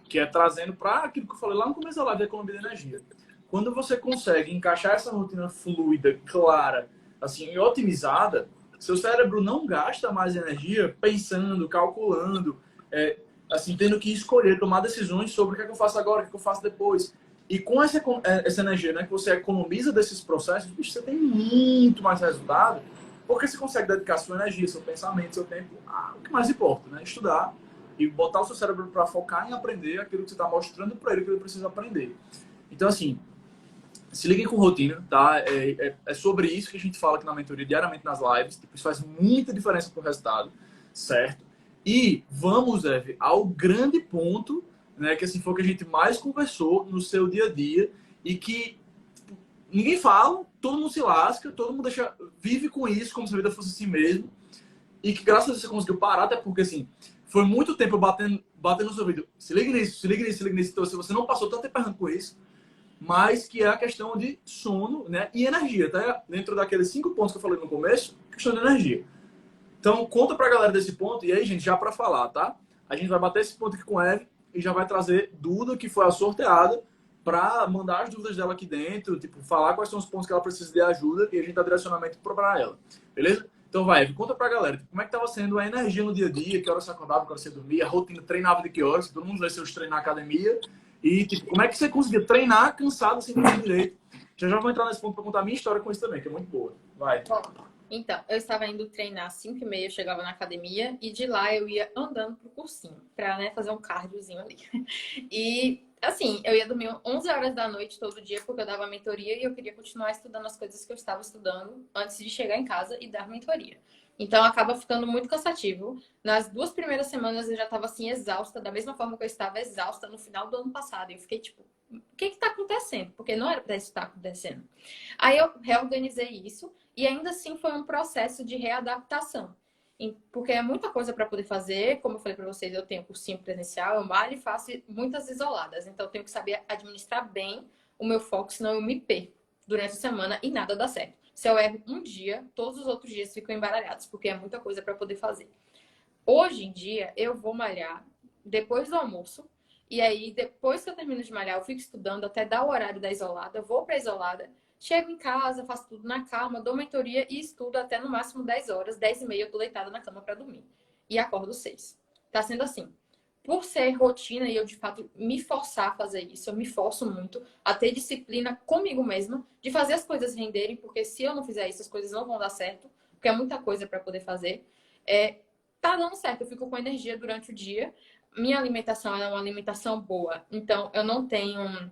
Que é trazendo para aquilo que eu falei lá no começo da live da economia de energia. Quando você consegue encaixar essa rotina fluida, clara, assim, e otimizada, seu cérebro não gasta mais energia pensando, calculando, assim, tendo que escolher, tomar decisões sobre o que é que eu faço agora, o que é que eu faço depois. E com essa energia, né, que você economiza desses processos, bicho, você tem muito mais resultado, porque você consegue dedicar sua energia, seu pensamento, seu tempo ao que mais importa, né? Estudar e botar o seu cérebro para focar em aprender aquilo que você está mostrando para ele que ele precisa aprender. Então, assim, se liguem com rotina, tá? É sobre isso que a gente fala aqui na mentoria diariamente nas lives. Tipo, isso faz muita diferença pro resultado, certo? E vamos, Eve, ao grande ponto, né? Que assim foi o que a gente mais conversou no seu dia a dia e que tipo, ninguém fala, todo mundo se lasca, todo mundo vive com isso como se a vida fosse assim mesmo. E que graças a Deus você conseguiu parar, até porque assim, foi muito tempo batendo no seu ouvido. Se liga nisso, se liga nisso, se liga nisso. Então, se você não passou tanto tempo errando com isso, mas que é a questão de sono, né, e energia, tá? Dentro daqueles 5 pontos que eu falei no começo, questão de energia. Então, conta pra galera desse ponto, e aí, gente, já pra falar, tá? A gente vai bater esse ponto aqui com a Eve e já vai trazer Duda, que foi a sorteada, pra mandar as dúvidas dela aqui dentro, tipo, falar quais são os pontos que ela precisa de ajuda e a gente dá direcionamento pra ela, beleza? Então vai, Eve, conta pra galera, tipo, como é que tava sendo a energia no dia a dia, que hora você acordava, que hora você dormia, a rotina, treinava de que horas, todo mundo vai ser os treinar na academia, e, tipo, como é que você conseguia treinar cansado sem dormir direito? Já vou entrar nesse ponto pra contar a minha história com isso também, que é muito boa. Vai. Bom, então, eu estava indo treinar às 5h30, eu chegava na academia e de lá eu ia andando pro cursinho, pra, né, fazer um cardiozinho ali. E, assim, eu ia dormir 11 horas da noite todo dia porque eu dava mentoria e eu queria continuar estudando as coisas que eu estava estudando antes de chegar em casa e dar mentoria. Então, acaba ficando muito cansativo. Nas 2 primeiras semanas eu já estava, assim, exausta, da mesma forma que eu estava exausta no final do ano passado. E eu fiquei, tipo, o que está acontecendo? Porque não era para isso estar acontecendo. Aí eu reorganizei isso e ainda assim foi um processo de readaptação. Porque é muita coisa para poder fazer. Como eu falei para vocês, eu tenho cursinho presencial, eu malho e faço muitas isoladas. Então eu tenho que saber administrar bem o meu foco, senão eu me perco durante a semana e nada dá certo. Se eu erro um dia, todos os outros dias ficam embaralhados, porque é muita coisa para poder fazer. Hoje em dia, eu vou malhar depois do almoço. E aí, depois que eu termino de malhar, eu fico estudando até dar o horário da isolada. Vou para a isolada, chego em casa, faço tudo na calma, dou mentoria e estudo até no máximo 10 horas. 10h30 eu tô deitada na cama para dormir. E acordo 6. Tá sendo assim. Por ser rotina e eu, de fato, me forçar a fazer isso, eu me forço muito a ter disciplina comigo mesma de fazer as coisas renderem, porque se eu não fizer isso, as coisas não vão dar certo, porque é muita coisa para poder fazer. tá dando certo, eu fico com energia durante o dia. Minha alimentação é uma alimentação boa, então eu não tenho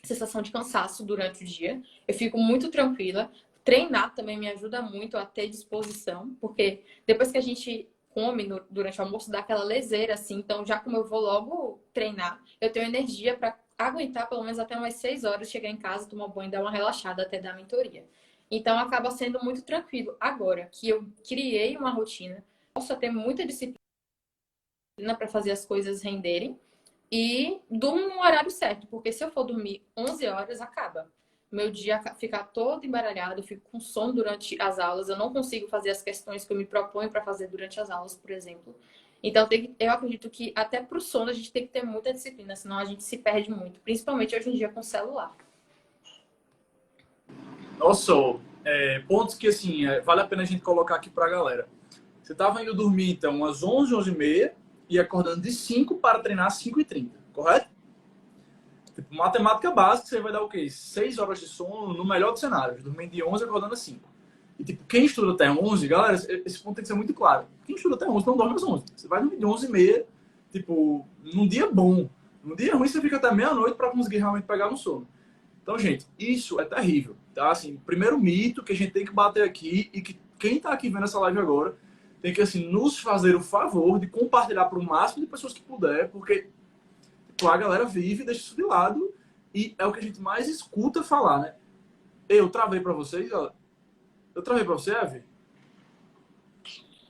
sensação de cansaço durante o dia. Eu fico muito tranquila. Treinar também me ajuda muito a ter disposição, porque depois que a gente come durante o almoço, dá aquela leseira, assim. Então, já como eu vou logo treinar, eu tenho energia para aguentar pelo menos até umas 6 horas, chegar em casa, tomar banho, dar uma relaxada até dar a mentoria. Então, acaba sendo muito tranquilo. Agora que eu criei uma rotina, posso ter muita disciplina para fazer as coisas renderem e durmo no horário certo, porque se eu for dormir 11 horas, acaba. Meu dia fica todo embaralhado, eu fico com sono durante as aulas, eu não consigo fazer as questões que eu me proponho para fazer durante as aulas, por exemplo. Então, eu acredito que até para o sono a gente tem que ter muita disciplina, senão a gente se perde muito, principalmente hoje em dia com o celular. Nossa, pontos que assim, vale a pena a gente colocar aqui pra galera. Você tava indo dormir, então, às 11, 11h30 e acordando de 5 para treinar às 5h30, correto? Tipo, matemática básica, você vai dar o quê? 6 horas de sono no melhor dos cenários, dormindo de 11 e acordando às 5. E, tipo, quem estuda até 11, galera, esse ponto tem que ser muito claro. Quem estuda até 11 não dorme às 11. Você vai dormir de 11h30, tipo, num dia bom. Num dia ruim, você fica até meia-noite para conseguir realmente pegar no sono. Então, gente, isso é terrível, tá? Assim, primeiro mito que a gente tem que bater aqui e que quem tá aqui vendo essa live agora tem que, assim, nos fazer o favor de compartilhar para o máximo de pessoas que puder, porque tipo, a galera vive, deixa isso de lado e é o que a gente mais escuta falar, né? Eu travei para vocês, ó. Eu travei para você, Eve?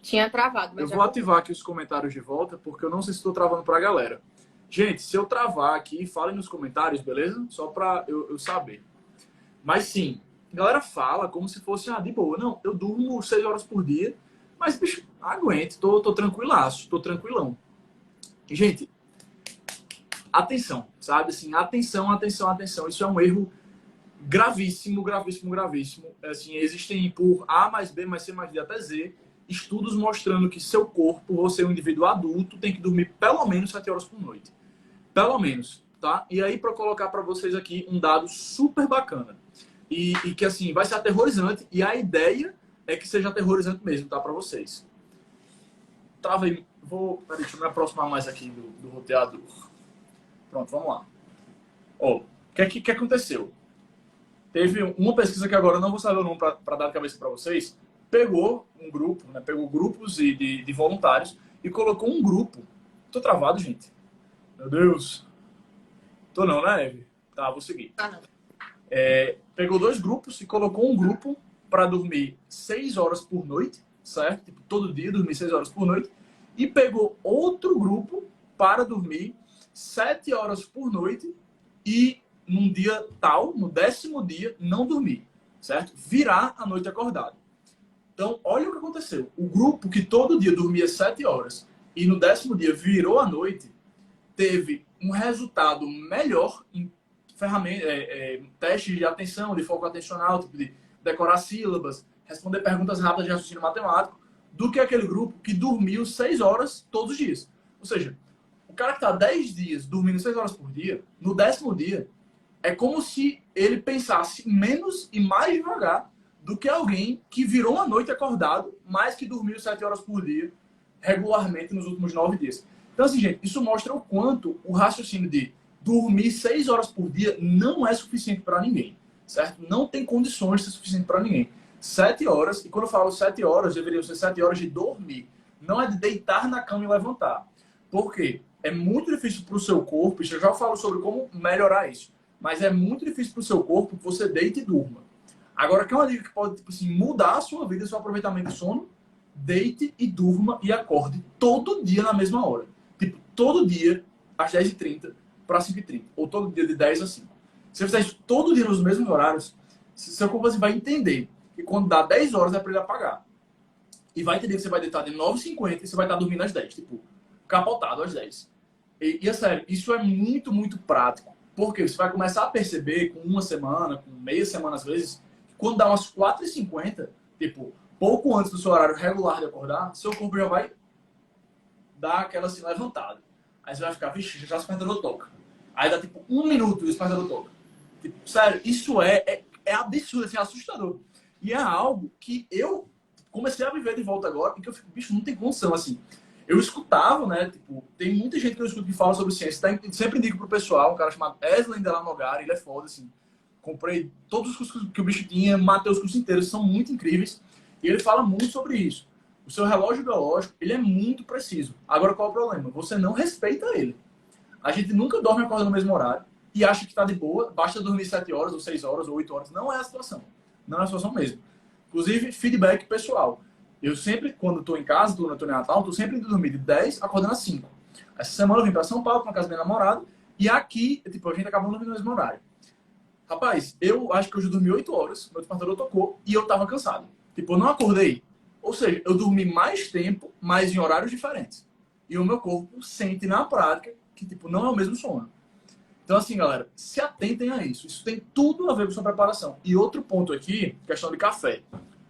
Tinha travado, mas eu vou ativar aqui os comentários de volta, porque eu não sei se estou travando para a galera. Gente, se eu travar aqui, falem nos comentários, beleza? Só para eu saber. Mas sim, a galera fala como se fosse, de boa. Não, eu durmo 6 horas por dia, mas, bicho, aguento, tô tranquilaço, tô tranquilão. E, gente, atenção, sabe? Assim, atenção, atenção, atenção. Isso é um erro gravíssimo, gravíssimo, gravíssimo. Assim, existem por A mais B mais C mais D até Z estudos mostrando que seu corpo, você é um indivíduo adulto, tem que dormir pelo menos 7 horas por noite. Pelo menos, tá? E aí, para colocar para vocês aqui um dado super bacana. E que, assim, vai ser aterrorizante. E a ideia é que seja aterrorizante mesmo, tá? Para vocês. Travei. Peraí, deixa eu me aproximar mais aqui do roteador. Pronto, vamos lá. O que aconteceu? Teve uma pesquisa que agora eu não vou saber o nome para dar de cabeça para vocês. Pegou um grupo, né? Pegou grupos de voluntários e colocou um grupo. Tô travado, gente. Meu Deus. Tô não, né, Eve? Tá, vou seguir. não. Pegou 2 grupos e colocou um grupo para dormir 6 horas por noite, certo? Tipo, todo dia dormir 6 horas por noite. E pegou outro grupo para dormir 7 horas por noite e num dia tal, no 10º dia, não dormir, certo? Virar a noite acordado. Então, olha o que aconteceu. O grupo que todo dia dormia 7 horas e no 10º dia virou a noite, teve um resultado melhor em testes de atenção, de foco atencional, tipo de decorar sílabas, responder perguntas rápidas de raciocínio matemático, do que aquele grupo que dormiu 6 horas todos os dias. Ou seja, o cara que está 10 dias dormindo 6 horas por dia, no 10º dia, é como se ele pensasse menos e mais devagar do que alguém que virou uma noite acordado, mas que dormiu 7 horas por dia regularmente nos últimos 9 dias. Então, assim, gente, isso mostra o quanto o raciocínio de dormir 6 horas por dia não é suficiente para ninguém, certo? Não tem condições de ser suficiente para ninguém. 7 horas, e quando eu falo 7 horas, deveriam ser 7 horas de dormir. Não é de deitar na cama e levantar. Por quê? É muito difícil para o seu corpo, e eu já falo sobre como melhorar isso, mas é muito difícil para o seu corpo que você deite e durma. Agora, que é uma dica que pode tipo assim, mudar a sua vida, seu aproveitamento de sono, deite e durma e acorde todo dia na mesma hora. Tipo, todo dia, às 10h30 para 5h30. Ou todo dia de 10 a 5. Se você fizer isso todo dia nos mesmos horários, seu corpo vai entender que quando dá 10 horas é para ele apagar. E vai entender que você vai deitar de 9h50 e você vai estar dormindo às 10. Tipo, capotado às 10. E é sério, isso é muito, muito prático. Porque você vai começar a perceber com uma semana, com meia semana às vezes, que quando dá umas 4h50, tipo, pouco antes do seu horário regular de acordar, seu corpo já vai dar aquela assim levantada. Aí você vai ficar, vixe, já o despertador toca. Aí dá tipo 1 minuto e o despertador toca. Tipo, sério, isso é absurdo, assim, assustador. E é algo que eu comecei a viver de volta agora, porque eu fico, bicho, não tem condição, assim. Eu escutava, né, tipo, tem muita gente que eu escuto que fala sobre ciência, sempre indico pro pessoal, um cara chamado Eslen Delanogari, ele é foda, assim. Comprei todos os cursos que o bicho tinha, matei os cursos inteiros, são muito incríveis. E ele fala muito sobre isso. O seu relógio biológico, ele é muito preciso. Agora, qual é o problema? Você não respeita ele. A gente nunca dorme e acorda no mesmo horário e acha que está de boa, basta dormir 7 horas, ou 6 horas, ou 8 horas. Não é a situação. Não é a situação mesmo. Inclusive, feedback pessoal. Eu sempre, quando estou em casa, estou no Natal, estou sempre indo dormir de 10, acordando às 5. Essa semana eu vim para São Paulo, para casa da minha namorada, e aqui, tipo, a gente acabou dormindo no mesmo horário. Rapaz, eu acho que hoje eu dormi 8 horas, meu despertador tocou, e eu tava cansado. Tipo, eu não acordei. Ou seja, eu dormi mais tempo, mas em horários diferentes. E o meu corpo sente na prática que, tipo, não é o mesmo sono. Então, assim, galera, se atentem a isso. Isso tem tudo a ver com sua preparação. E outro ponto aqui, questão de café.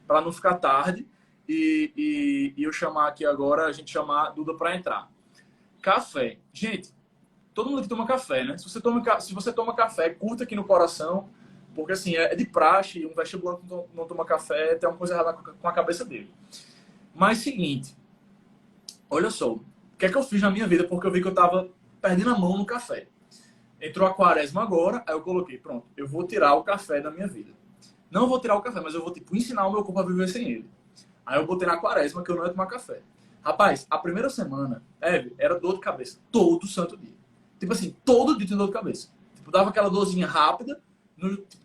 Para não ficar tarde e eu chamar aqui agora, a gente chamar a Duda para entrar. Café. Gente, todo mundo aqui toma café, né? Se você toma café, curta aqui no coração, porque, assim, é de praxe, um vestibulante não toma café, tem uma coisa errada com a cabeça dele. Mas, seguinte, olha só, o que é que eu fiz na minha vida? Porque eu vi que eu tava perdendo a mão no café. Entrou a quaresma agora, aí eu coloquei, pronto, eu vou tirar o café da minha vida. Não vou tirar o café, mas eu vou, tipo, ensinar o meu corpo a viver sem ele. Aí eu botei na quaresma que eu não ia tomar café. Rapaz, a primeira semana, era dor de cabeça, todo santo dia. Tipo assim, todo dia tinha dor de cabeça. Tipo, dava aquela dorzinha rápida,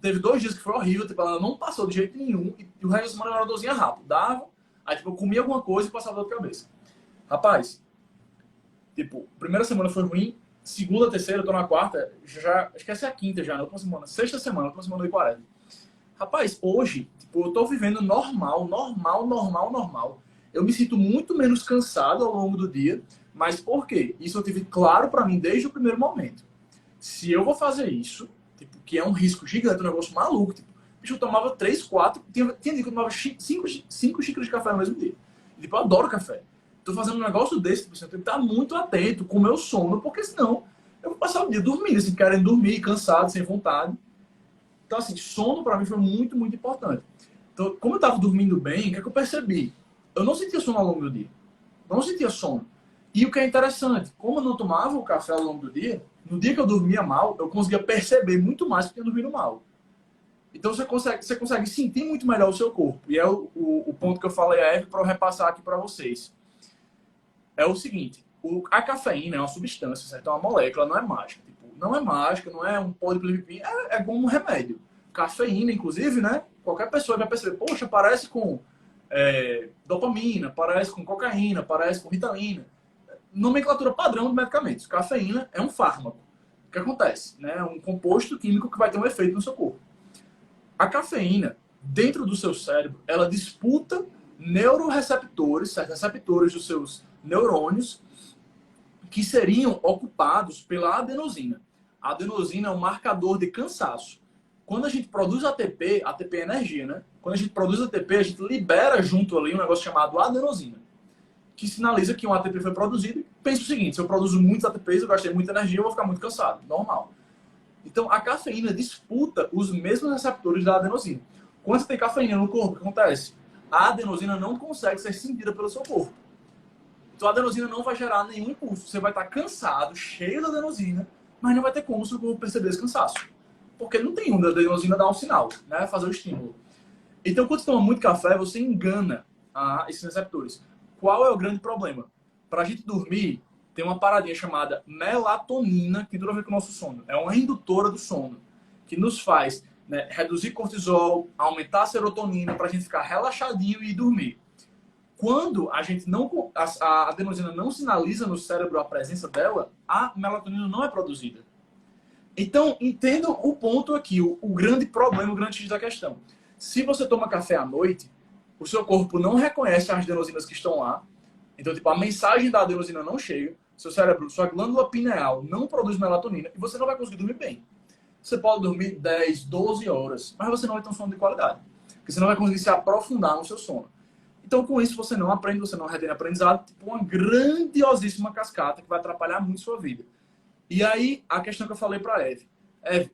teve 2 dias que foi horrível, tipo, ela não passou de jeito nenhum, e o resto da semana era uma dorzinha rápida. Dava, aí tipo, eu comia alguma coisa e passava dor de cabeça. Rapaz, tipo, primeira semana foi ruim, segunda, terceira, eu tô na quarta, já, acho que essa é a quinta já, na última semana, sexta semana, última semana de 40. Rapaz, hoje, tipo, eu tô vivendo normal. Eu me sinto muito menos cansado ao longo do dia, mas por quê? Isso eu tive claro pra mim desde o primeiro momento. Se eu vou fazer isso, tipo, que é um risco gigante, um negócio maluco, tipo, bicho, eu tomava 3, 4, tinha dia que eu tomava 5 xícaras de café no mesmo dia. E, tipo, eu adoro café. Tô fazendo um negócio desse, tipo, você tem que estar muito atento com o meu sono, porque senão eu vou passar o dia dormindo, assim, querendo dormir, cansado, sem vontade. Então, assim, sono pra mim foi muito, muito importante. Então, como eu tava dormindo bem, o que é que eu percebi? Eu não sentia sono ao longo do dia. Não sentia sono. E o que é interessante, como eu não tomava o café ao longo do dia, no dia que eu dormia mal, eu conseguia perceber muito mais que eu tinha dormido mal. Então você consegue sentir muito melhor o seu corpo. E é o ponto que eu falei a Eve para eu repassar aqui para vocês. É o seguinte, a cafeína é uma substância, certo? É uma molécula, não é mágica. Tipo, não é mágica, não é um pó de piripim, é como um remédio. Cafeína, inclusive, né? Qualquer pessoa vai perceber, poxa, parece com dopamina, parece com cocaína, parece com ritalina. Nomenclatura padrão de medicamentos. Cafeína é um fármaco. O que acontece? Né? É um composto químico que vai ter um efeito no seu corpo. A cafeína, dentro do seu cérebro, ela disputa neuroreceptores, certo? Receptores dos seus neurônios, que seriam ocupados pela adenosina. A adenosina é um marcador de cansaço. Quando a gente produz ATP, ATP é energia, né? Quando a gente produz ATP, a gente libera junto ali um negócio chamado adenosina, que sinaliza que um ATP foi produzido. Pensa o seguinte, se eu produzo muitos ATPs, eu gastei muita energia, eu vou ficar muito cansado. Normal. Então, a cafeína disputa os mesmos receptores da adenosina. Quando você tem cafeína no corpo, o que acontece? A adenosina não consegue ser sentida pelo seu corpo. Então, a adenosina não vai gerar nenhum impulso. Você vai estar cansado, cheio de adenosina, mas não vai ter como o seu corpo perceber esse cansaço. Porque não tem onde a adenosina dar um sinal, né? Fazer o estímulo. Então, quando você toma muito café, você engana esses receptores. Qual é o grande problema? Para a gente dormir, tem uma paradinha chamada melatonina, que tem tudo a ver com o nosso sono. É uma indutora do sono, que nos faz, né, reduzir cortisol, aumentar a serotonina, para a gente ficar relaxadinho e dormir. Quando a gente não, a adenosina não sinaliza no cérebro a presença dela, a melatonina não é produzida. Então, entendam o ponto aqui, o grande problema, o grande X da questão. Se você toma café à noite, o seu corpo não reconhece as adenosinas que estão lá. Então, tipo, a mensagem da adenosina não chega. Seu cérebro, sua glândula pineal não produz melatonina e você não vai conseguir dormir bem. Você pode dormir 10, 12 horas, mas você não vai ter um sono de qualidade. Porque você não vai conseguir se aprofundar no seu sono. Então, com isso, você não aprende, você não retém aprendizado. Tipo, uma grandiosíssima cascata que vai atrapalhar muito sua vida. E aí, a questão que eu falei para a Eve,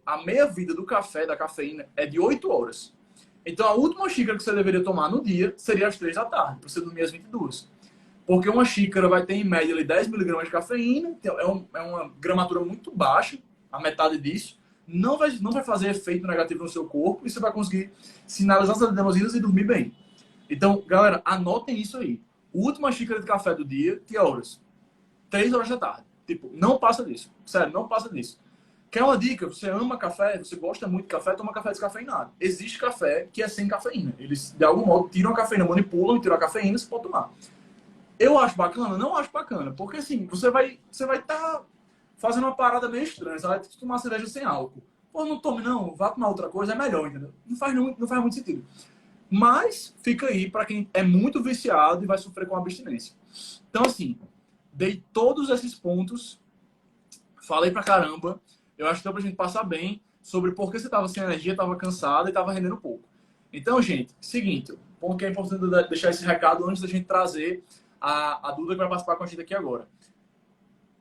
a meia-vida do café, da cafeína, é de 8 horas. Então, a última xícara que você deveria tomar no dia seria às 3 da tarde, para você dormir às 22. Porque uma xícara vai ter, em média, ali, 10 miligramas de cafeína, então é uma gramatura muito baixa, a metade disso. Não vai fazer efeito negativo no seu corpo e você vai conseguir sinalizar as adenosínas e dormir bem. Então, galera, anotem isso aí. Última xícara de café do dia, que horas? 3 horas da tarde. Tipo, não passa disso. Sério, não passa disso. Quer uma dica? Você ama café, você gosta muito de café, toma café descafeinado. Existe café que é sem cafeína. Eles, de algum modo, tiram a cafeína, manipulam e tiram a cafeína, você pode tomar. Eu acho bacana? Não acho bacana. Porque assim, você vai estar fazendo uma parada meio estranha. Você vai tomar cerveja sem álcool. Pô, não tome não, vá tomar outra coisa, é melhor, entendeu? Não faz muito sentido. Mas fica aí para quem é muito viciado e vai sofrer com abstinência. Então, assim, dei todos esses pontos, falei pra caramba. Eu acho que deu pra gente passar bem sobre por que você estava sem energia, estava cansado e estava rendendo pouco. Então, gente, seguinte, ponto que é importante deixar esse recado antes da gente trazer a Duda que vai participar com a gente aqui agora.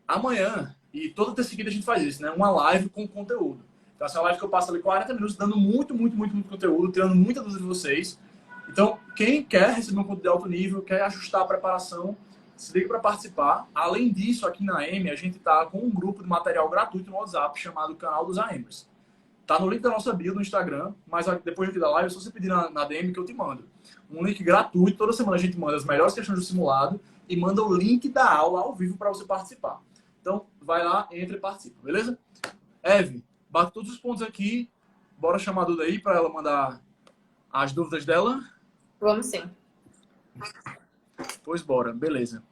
Amanhã, e toda terça seguida a gente faz isso, né? Uma live com conteúdo. Então, essa live que eu passo ali 40 minutos dando muito conteúdo, tirando muita dúvida de vocês. Então, quem quer receber um conteúdo de alto nível, quer ajustar a preparação, se liga para participar. Além disso, aqui na AM, a gente está com um grupo de material gratuito no WhatsApp chamado Canal dos AMers. Tá no link da nossa bio no Instagram, mas depois aqui da live é só você pedir na DM que eu te mando. Um link gratuito, toda semana a gente manda as melhores questões do simulado e manda o link da aula ao vivo para você participar. Então, vai lá, entra e participa, beleza? Eve, bate todos os pontos aqui. Bora chamar a Duda aí para ela mandar as dúvidas dela. Vamos sim. Pois bora, beleza.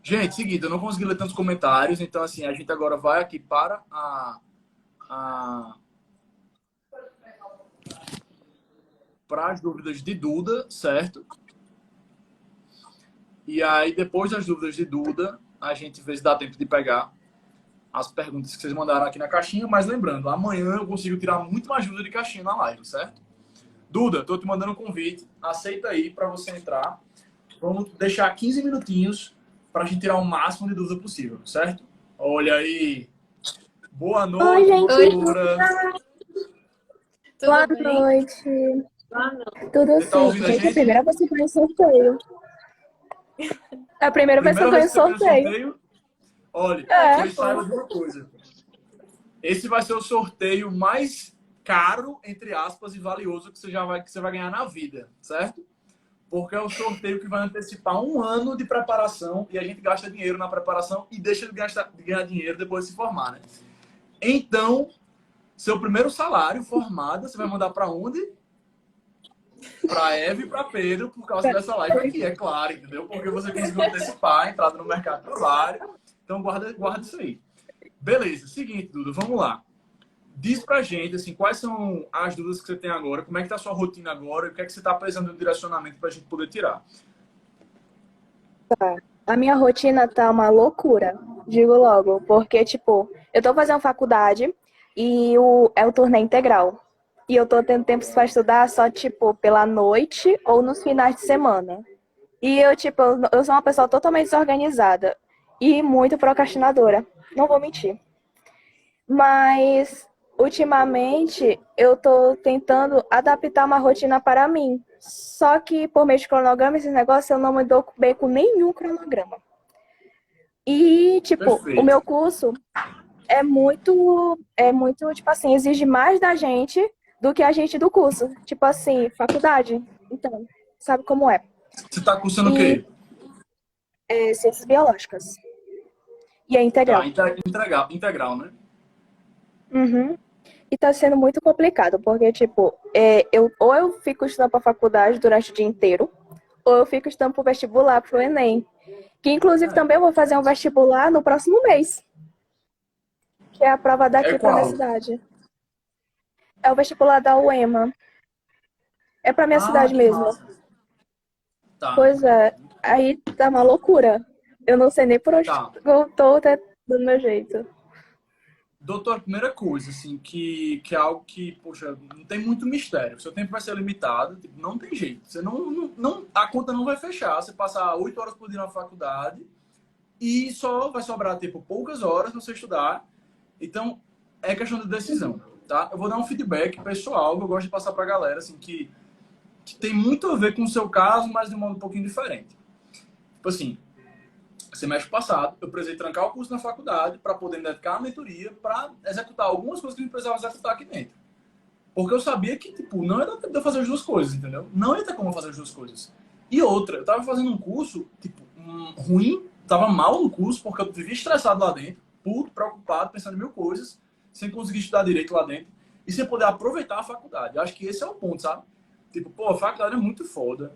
Gente, seguinte, eu não consegui ler tantos comentários, então assim, a gente agora vai aqui para para as dúvidas de Duda, certo? E aí, depois das dúvidas de Duda, a gente vê se dá tempo de pegar as perguntas que vocês mandaram aqui na caixinha. Mas lembrando, amanhã eu consigo tirar muito mais dúvida de caixinha na live, certo? Duda, tô te mandando um convite. Aceita aí para você entrar. Vamos deixar 15 minutinhos para a gente tirar o máximo de dúvida possível, certo? Olha aí. Boa noite, doutora. Boa noite. Tudo Você tá sim. ouvindo a Gente, a gente? primeira vez que eu ganhei sorteio. É a primeira vez que eu ganho sorteio. Olha, vocês saibam de uma coisa. Esse vai ser o sorteio mais caro, entre aspas, e valioso que você vai ganhar na vida, certo? Porque é o sorteio que vai antecipar um ano de preparação e a gente gasta dinheiro na preparação e deixa de ganhar dinheiro depois de se formar, né? Então, seu primeiro salário formado, você vai mandar para onde? Para Eve e para Pedro, por causa dessa live aqui, é claro, entendeu? Porque você conseguiu antecipar a entrada no mercado de trabalho. Então, guarda isso aí. Beleza, seguinte, Duda, vamos lá. Diz pra gente, assim, quais são as dúvidas que você tem agora, como é que tá a sua rotina agora e o que é que você tá precisando de um direcionamento pra gente poder tirar. A minha rotina tá uma loucura, digo logo, porque, tipo, eu tô fazendo faculdade e é o turno integral. E eu tô tendo tempo para estudar só, tipo, pela noite ou nos finais de semana. E eu, tipo, eu sou uma pessoa totalmente desorganizada e muito procrastinadora. Não vou mentir. Mas, ultimamente, eu tô tentando adaptar uma rotina para mim. Só que, por meio de cronograma, esse negócio, eu não me dou bem com nenhum cronograma. E, tipo, Perfeito. O meu curso é muito, tipo assim, exige mais da gente do que a gente do curso. Tipo assim, faculdade. Então, sabe como é? Você tá cursando o quê? Ciências biológicas. E é integral. Tá, integral, né? Uhum. E tá sendo muito complicado, porque, tipo, ou eu fico estudando pra faculdade durante o dia inteiro, ou eu fico estudando pro vestibular, pro Enem. Que, inclusive, também eu vou fazer um vestibular no próximo mês. Que é a prova daqui pra minha cidade. É o vestibular da UEMA. É pra minha cidade mesmo. Tá. Pois é. Aí tá uma loucura. Eu não sei nem por onde eu tô do meu jeito. Doutor, a primeira coisa, assim, que é algo que, poxa, não tem muito mistério. Seu tempo vai ser limitado, tipo, não tem jeito. Você a conta não vai fechar. Você passar 8 horas por dia na faculdade e só vai sobrar, tipo, poucas horas pra você estudar. Então, é questão de decisão. tá? Eu vou dar um feedback pessoal que eu gosto de passar pra galera, assim, que tem muito a ver com o seu caso, mas de um modo um pouquinho diferente. Tipo assim, semestre passado, eu precisei trancar o curso na faculdade para poder me dedicar à mentoria, para executar algumas coisas que eu precisava executar aqui dentro. Porque eu sabia que, tipo, não ia dar tempo de eu fazer as duas coisas, entendeu? Não ia ter como eu fazer as duas coisas. E outra, eu tava fazendo um curso, tipo, ruim, tava mal no curso, porque eu vivia estressado lá dentro, puto, preocupado, pensando em mil coisas, sem conseguir estudar direito lá dentro, e sem poder aproveitar a faculdade. Eu acho que esse é o ponto, sabe? Tipo, pô, a faculdade é muito foda.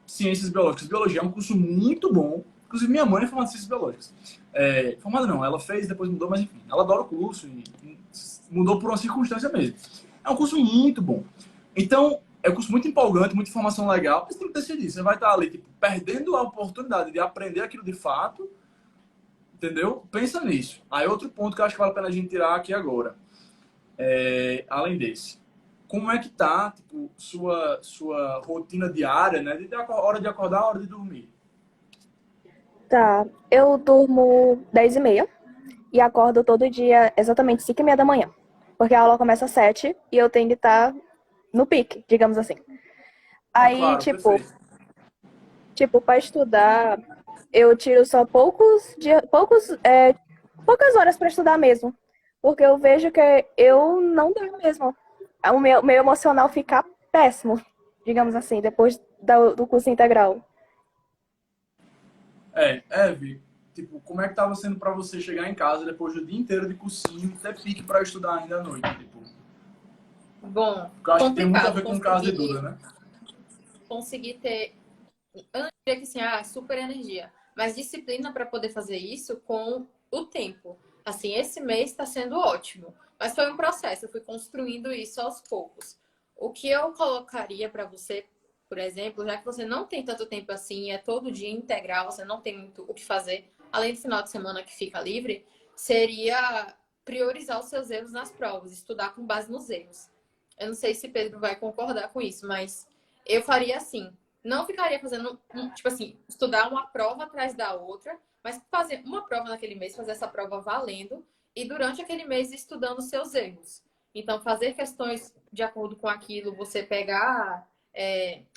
Ciências biológicas. Biologia é um curso muito bom. Inclusive, minha mãe é formada em ciências biológicas. Formada não, ela fez, depois mudou, mas enfim. Ela adora o curso e mudou por uma circunstância mesmo. É um curso muito bom. Então, é um curso muito empolgante, muita informação legal, mas tem que decidir. Você vai estar ali, tipo, perdendo a oportunidade de aprender aquilo de fato, entendeu? Pensa nisso. Aí, outro ponto que eu acho que vale a pena a gente tirar aqui agora. Além desse. Como é que tá, tipo, sua rotina diária, né? De hora de acordar, hora de dormir. Tá, eu durmo 10h30 e acordo todo dia exatamente 5h30 da manhã. Porque a aula começa às 7 e eu tenho que estar no pique, digamos assim. É Aí, claro, perfeito. para estudar, eu tiro só poucas horas para estudar mesmo. Porque eu vejo que eu não durmo mesmo. O meu emocional fica péssimo, digamos assim, depois do curso integral. Vi. Tipo, como é que tava sendo pra você chegar em casa depois do dia inteiro de cursinho, ter pique pra estudar ainda à noite, tipo? Bom, Porque eu acho que tem muito a complicado ver com o caso de Duda, né? conseguir ter, eu não diria que assim, super energia, mas disciplina para poder fazer isso com o tempo. Assim, esse mês está sendo ótimo, mas foi um processo, eu fui construindo isso aos poucos. O que eu colocaria para você, por exemplo, já que você não tem tanto tempo assim, é todo dia integral, você não tem muito o que fazer, além do final de semana que fica livre, seria priorizar os seus erros nas provas, estudar com base nos erros. Eu não sei se Pedro vai concordar com isso, mas eu faria assim. Não ficaria fazendo, tipo assim, estudar uma prova atrás da outra, mas fazer uma prova naquele mês, fazer essa prova valendo e durante aquele mês estudando os seus erros. Então, fazer questões de acordo com aquilo, você pegar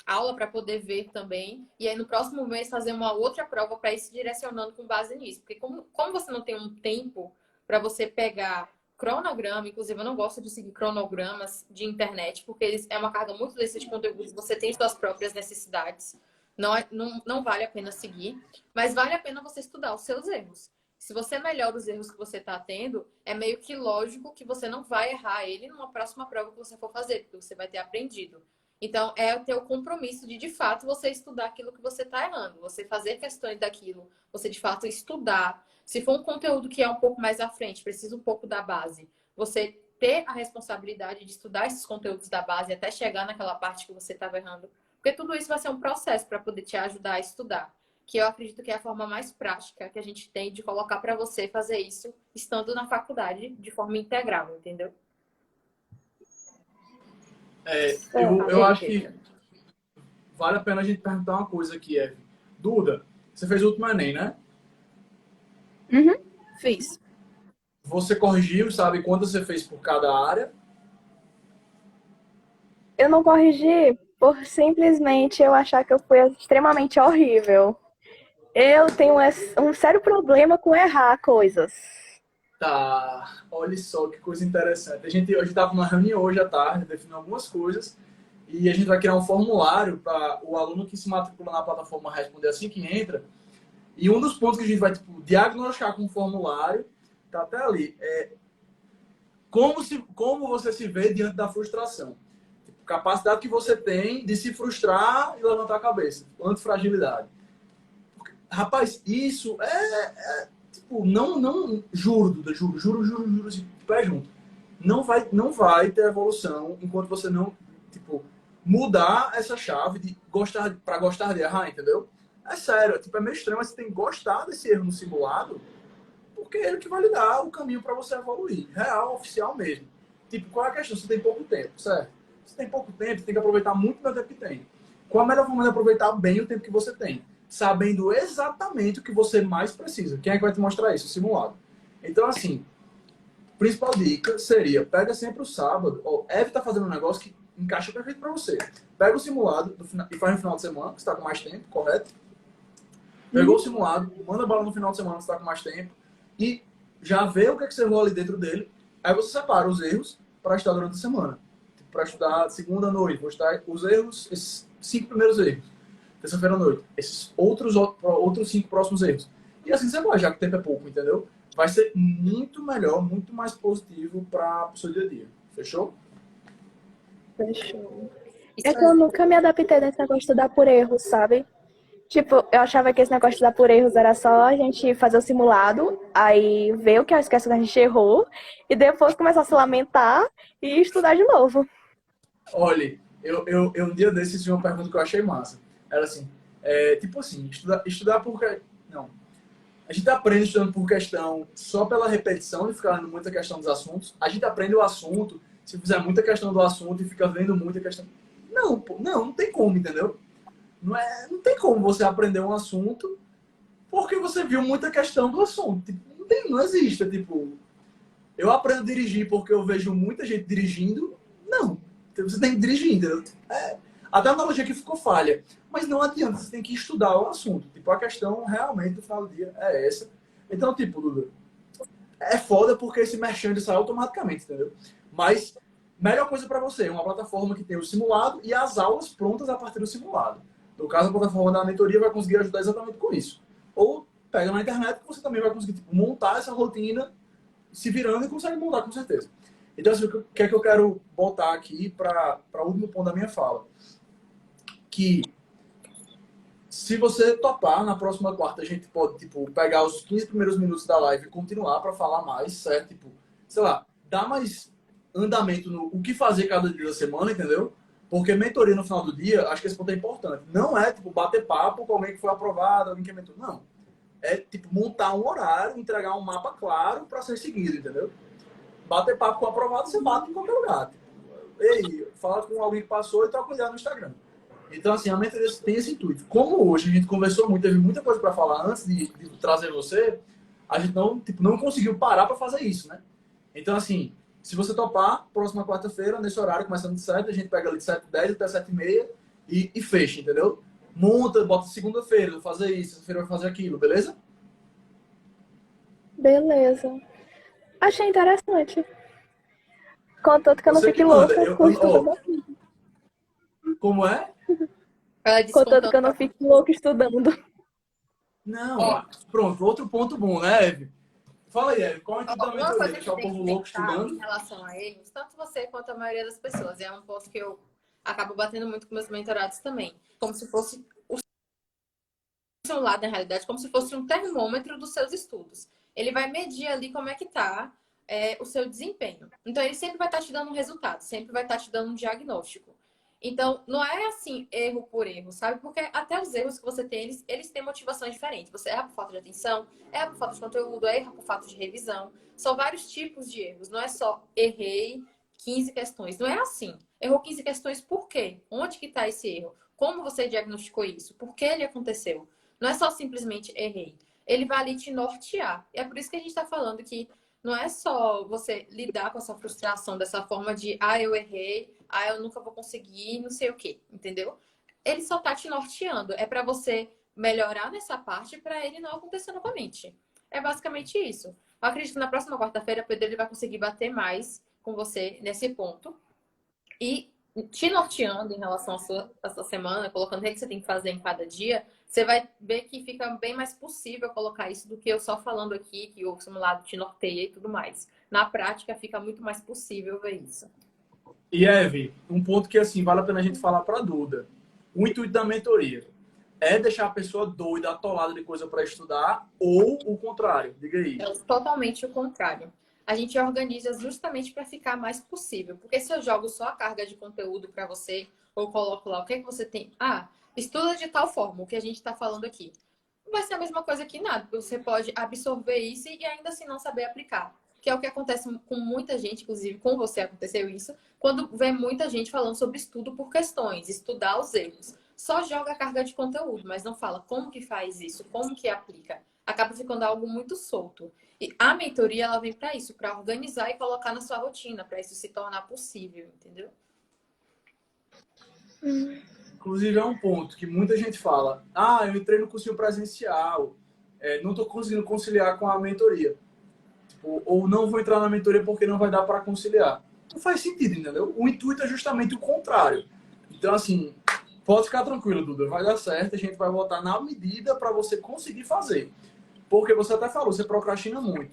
aula para poder ver também, e aí no próximo mês fazer uma outra prova para ir se direcionando com base nisso. Porque como você não tem um tempo para você pegar cronograma, inclusive eu não gosto de seguir cronogramas de internet, porque é uma carga muito desse de conteúdo, você tem suas próprias necessidades, não vale a pena seguir, mas vale a pena você estudar os seus erros. Se você melhora os erros que você está tendo, é meio que lógico que você não vai errar ele numa próxima prova que você for fazer, porque você vai ter aprendido. Então, é o teu compromisso de fato, você estudar aquilo que você está errando, você fazer questões daquilo, você, de fato, estudar. Se for um conteúdo que é um pouco mais à frente, precisa um pouco da base, você ter a responsabilidade de estudar esses conteúdos da base até chegar naquela parte que você estava errando. Porque tudo isso vai ser um processo para poder te ajudar a estudar. Que eu acredito que é a forma mais prática que a gente tem de colocar para você fazer isso estando na faculdade de forma integral, entendeu? Eu acho que vale a pena a gente perguntar uma coisa aqui, Eve. Duda, você fez o último Enem, né? Uhum, fiz. Você corrigiu, sabe quanto você fez por cada área? Eu não corrigi por simplesmente eu achar que eu fui extremamente horrível. Eu tenho um sério problema com errar coisas. Tá, olha só que coisa interessante. A gente hoje estava numa reunião hoje à tarde, definindo algumas coisas, e a gente vai criar um formulário para o aluno que se matricula na plataforma responder assim que entra. E um dos pontos que a gente vai tipo, diagnosticar com o formulário, tá até ali, como você se vê diante da frustração. Tipo, capacidade que você tem de se frustrar e levantar a cabeça. Antifragilidade. Rapaz, isso tipo, não, juro, Duda, juro, assim, pé junto. Não vai ter evolução enquanto você não, tipo, mudar essa chave de para gostar de errar, entendeu? É sério, tipo, é meio estranho, mas você tem que gostar desse erro no simulado, porque é ele que vai lhe dar o caminho para você evoluir. Real, oficial mesmo. Tipo, qual é a questão? Você tem pouco tempo, certo? Você tem pouco tempo, você tem que aproveitar muito o tempo que tem. Qual a melhor forma de aproveitar bem o tempo que você tem? Sabendo exatamente o que você mais precisa. Quem é que vai te mostrar isso? O simulado. Então, assim, Principal dica seria, pega sempre o sábado, ó, Eve tá fazendo um negócio que encaixa perfeito para você. Pega o simulado e faz no final de semana, que você tá com mais tempo, correto? Pegou o simulado, manda bala no final de semana, que você tá com mais tempo, e já vê o que, é que você errou ali dentro dele. Aí você separa os erros para estudar durante a semana. Tipo, para estudar segunda noite, vou estudar os erros, esses 5 primeiros erros. Terça-feira à noite, esses outros 5 próximos erros. E assim você vai, já que o tempo é pouco, entendeu? Vai ser muito melhor, muito mais positivo para o seu dia a dia. Fechou? Fechou. Isso É que eu aí. nunca me adaptei nesse negócio de estudar por erros, sabe? Tipo, eu achava que esse negócio de estudar por erros era só a gente fazer o simulado, aí ver o que as questões a gente errou, e depois começar a se lamentar e estudar de novo. Olha, eu um dia desses fiz uma pergunta que eu achei massa. Era assim, tipo assim, estudar por... Não. A gente aprende estudando por questão só pela repetição e ficar vendo muita questão dos assuntos. A gente aprende o assunto se fizer muita questão do assunto e fica vendo muita questão. Não, pô, não tem como, entendeu? Não tem como você aprender um assunto porque você viu muita questão do assunto. Tipo, não existe. Tipo, eu aprendo a dirigir porque eu vejo muita gente dirigindo. Não. Você tem que dirigir, entendeu? Até a analogia aqui ficou falha. Mas não adianta, você tem que estudar o assunto. Tipo, a questão realmente do final do dia é essa. Então, tipo, Duda, é foda porque esse merchan ele sai automaticamente, entendeu? Mas, melhor coisa para você, uma plataforma que tem o simulado e as aulas prontas a partir do simulado. No caso, a plataforma da mentoria vai conseguir ajudar exatamente com isso. Ou pega na internet que você também vai conseguir tipo, montar essa rotina se virando e consegue montar com certeza. Então, assim, o que é que eu quero botar aqui para o último ponto da minha fala? Que se você topar, na próxima quarta a gente pode, tipo, pegar os 15 primeiros minutos da live e continuar para falar mais, certo? Tipo, sei lá, dar mais andamento no o que fazer cada dia da semana, entendeu? Porque mentoria no final do dia, acho que esse ponto é importante. Não é, tipo, bater papo com alguém que foi aprovado, alguém que é mentor. Não. É, tipo, montar um horário, entregar um mapa claro para ser seguido, entendeu? Bater papo com o aprovado, você bate em qualquer lugar. Tipo, ei, fala com alguém que passou e troca ideia no Instagram. Então, assim, a mentoria tem esse intuito. Como hoje a gente conversou muito, teve muita coisa para falar antes de trazer você, a gente não, tipo, não conseguiu parar para fazer isso, né? Então, assim, se você topar, próxima quarta-feira, nesse horário, começando de 7, a gente pega ali de 7h10 até 7h30 e fecha, entendeu? Monta, bota segunda-feira, vou fazer isso, sexta-feira vai fazer aquilo, beleza? Beleza. Achei interessante. Contanto que eu não Você que fique manda. louca com estudando. Como é? Ela Contanto descontando. que eu não fique louca estudando. Não, pronto, outro ponto bom, né, Eve? Fala aí, Eve, qual é o intuito da Uma mentoria? coisa que Deixar o tem povo que louco pensar em estudando? relação a eles, tanto você quanto a maioria das pessoas, é um ponto que eu acabo batendo muito com meus mentorados também. Como se fosse o seu lado, na realidade, como se fosse um termômetro dos seus estudos. Ele vai medir ali como é que tá o seu desempenho. Então, ele sempre vai estar te dando um resultado, sempre vai estar te dando um diagnóstico. Então, não é assim, erro por erro, sabe? Porque até os erros que você tem, eles têm motivações diferentes. Você erra por falta de atenção, erra por falta de conteúdo, erra por falta de revisão. São vários tipos de erros. Não é só errei 15 questões. Não é assim. Errou 15 questões por quê? Onde que está esse erro? Como você diagnosticou isso? Por que ele aconteceu? Não é só simplesmente errei. Ele vai ali te nortear. E é por isso que a gente está falando que não é só você lidar com essa frustração dessa forma de eu errei, eu nunca vou conseguir, não sei o quê, entendeu? Ele só tá te norteando. É para você melhorar nessa parte para ele não acontecer novamente. É basicamente isso. Eu acredito que na próxima quarta-feira, Pedro ele vai conseguir bater mais com você nesse ponto. E te norteando em relação à sua semana, colocando o que você tem que fazer em cada dia, você vai ver que fica bem mais possível colocar isso do que eu só falando aqui, que o simulado te norteia e tudo mais. Na prática, fica muito mais possível ver isso. E, Eve, um ponto que, assim, vale a pena a gente falar para a Duda. O intuito da mentoria é deixar a pessoa doida, atolada de coisa para estudar ou o contrário? Diga aí. É totalmente o contrário. A gente organiza justamente para ficar mais possível. Porque se eu jogo só a carga de conteúdo para você, ou coloco lá o que é que você tem. Estuda de tal forma, o que a gente está falando aqui. Não vai ser a mesma coisa que nada. Você pode absorver isso e ainda assim não saber aplicar. Que é o que acontece com muita gente, inclusive com você aconteceu isso, quando vê muita gente falando sobre estudo por questões, estudar os erros. Só joga a carga de conteúdo, mas não fala como que faz isso, como que aplica. acaba ficando algo muito solto. E a mentoria, ela vem para isso, para organizar e colocar na sua rotina, para isso se tornar possível, entendeu? Inclusive, é um ponto que muita gente fala: ah, eu entrei no cursinho presencial, não estou conseguindo conciliar com a mentoria. Tipo, ou não vou entrar na mentoria porque não vai dar para conciliar. Não faz sentido, entendeu? O intuito é justamente o contrário. Então, assim, pode ficar tranquilo, Duda, vai dar certo, a gente vai botar na medida para você conseguir fazer. Porque você até falou, você procrastina muito.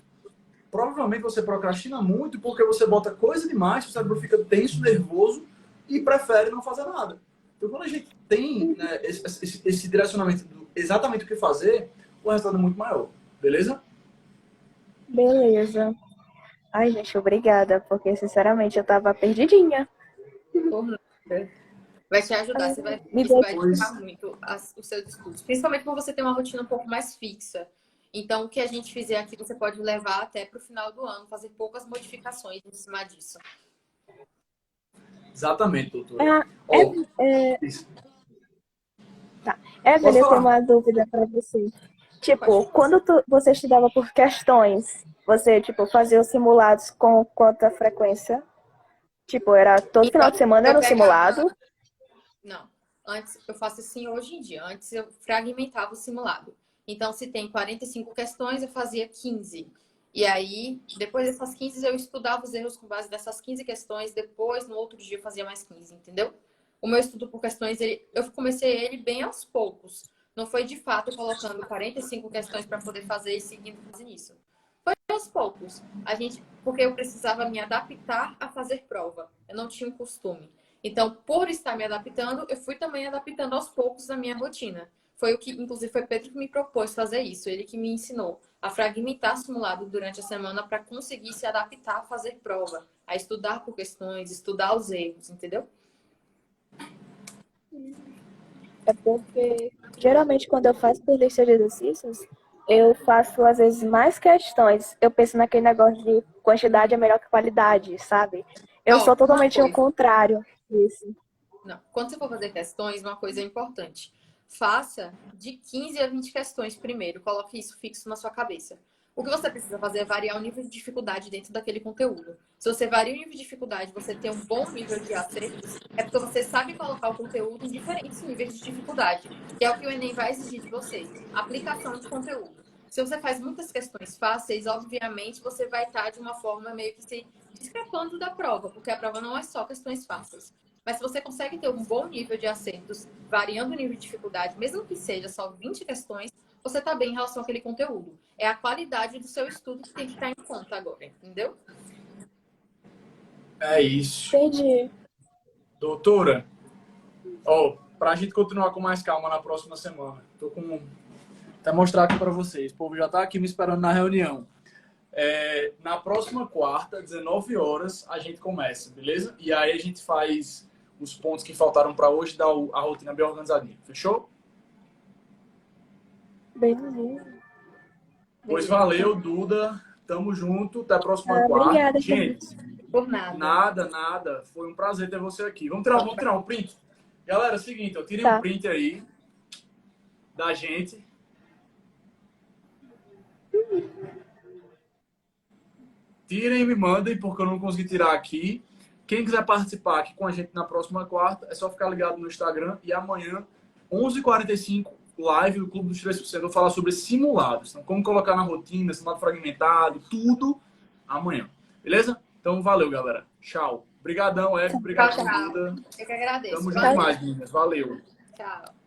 Provavelmente você procrastina muito porque você bota coisa demais, o cérebro fica tenso, nervoso e prefere não fazer nada. Então, quando a gente tem, né, esse direcionamento do exatamente o que fazer, o resultado é muito maior. Beleza? Beleza. Ai, gente, obrigada, porque sinceramente eu tava perdidinha. Por nada. Vai te ajudar, você vai, Me isso deu... vai ajudar muito os seus estudos. Principalmente quando você tem uma rotina um pouco mais fixa. Então, o que a gente fizer aqui, você pode levar até para o final do ano, fazer poucas modificações em cima disso. Exatamente, doutora. Tá. Evelyn, eu tenho uma dúvida para você. Tipo, quando você estudava por questões, você, tipo, fazia os simulados com quanta frequência? Tipo, era todo final de semana era um simulado? Não. Antes, eu faço assim hoje em dia. Antes eu fragmentava o simulado. Então, se tem 45 questões, eu fazia 15. E aí, depois dessas 15, eu estudava os erros com base dessas 15 questões. Depois, no outro dia, eu fazia mais 15, entendeu? O meu estudo por questões, eu comecei ele bem aos poucos. Não foi, de fato, colocando 45 questões para poder fazer e seguindo fazendo isso. Foi aos poucos. Porque eu precisava me adaptar a fazer prova. Eu não tinha um costume. Então, por estar me adaptando, eu fui também adaptando aos poucos a minha rotina. Foi o que, inclusive, foi Pedro que me propôs fazer isso. Ele que me ensinou a fragmentar simulado durante a semana para conseguir se adaptar a fazer prova, a estudar por questões, estudar os erros, entendeu? É porque, geralmente, quando eu faço por lista de exercícios, eu faço, às vezes, mais questões. Eu penso naquele negócio de quantidade é melhor que qualidade, sabe? Eu sou totalmente o contrário disso. Não. Quando você for fazer questões, uma coisa importante. Faça de 15 a 20 questões primeiro. Coloque isso fixo na sua cabeça. O que você precisa fazer é variar o nível de dificuldade dentro daquele conteúdo. Se você varia o nível de dificuldade, você tem um bom nível de acertos, é porque você sabe colocar o conteúdo em diferentes níveis de dificuldade, que é o que o Enem vai exigir de você. Aplicação de conteúdo. Se você faz muitas questões fáceis, obviamente você vai estar de uma forma meio que se discrepando da prova, porque a prova não é só questões fáceis. Mas se você consegue ter um bom nível de acertos, variando o nível de dificuldade, mesmo que seja só 20 questões, você está bem em relação àquele conteúdo. É a qualidade do seu estudo que tem que estar em conta agora, entendeu? É isso. Entendi. Doutora, para a gente continuar com mais calma na próxima semana, tô com... Até mostrar aqui para vocês. O povo já está aqui me esperando na reunião. Na próxima quarta, 19 horas, a gente começa, beleza? E aí a gente faz os pontos que faltaram para hoje, dar a rotina bem organizadinha. Fechou? Beleza. Pois valeu, Duda. Tamo junto. Até a próxima quarta. Obrigada, gente. Por nada. Nada. Foi um prazer ter você aqui. Vamos tirar um print? Galera, é o seguinte, eu tirei um print aí da gente. Tirem e me mandem, porque eu não consegui tirar aqui. Quem quiser participar aqui com a gente na próxima quarta, é só ficar ligado no Instagram. E amanhã, 11h45, live do Clube dos 3%. Eu vou falar sobre simulados. Então, como colocar na rotina, simulado fragmentado, tudo amanhã. Beleza? Então, valeu, galera. Tchau. Obrigadão, Eve. Obrigado, Duda. Eu que agradeço. Tamo junto demais, meninas. Valeu. Tchau.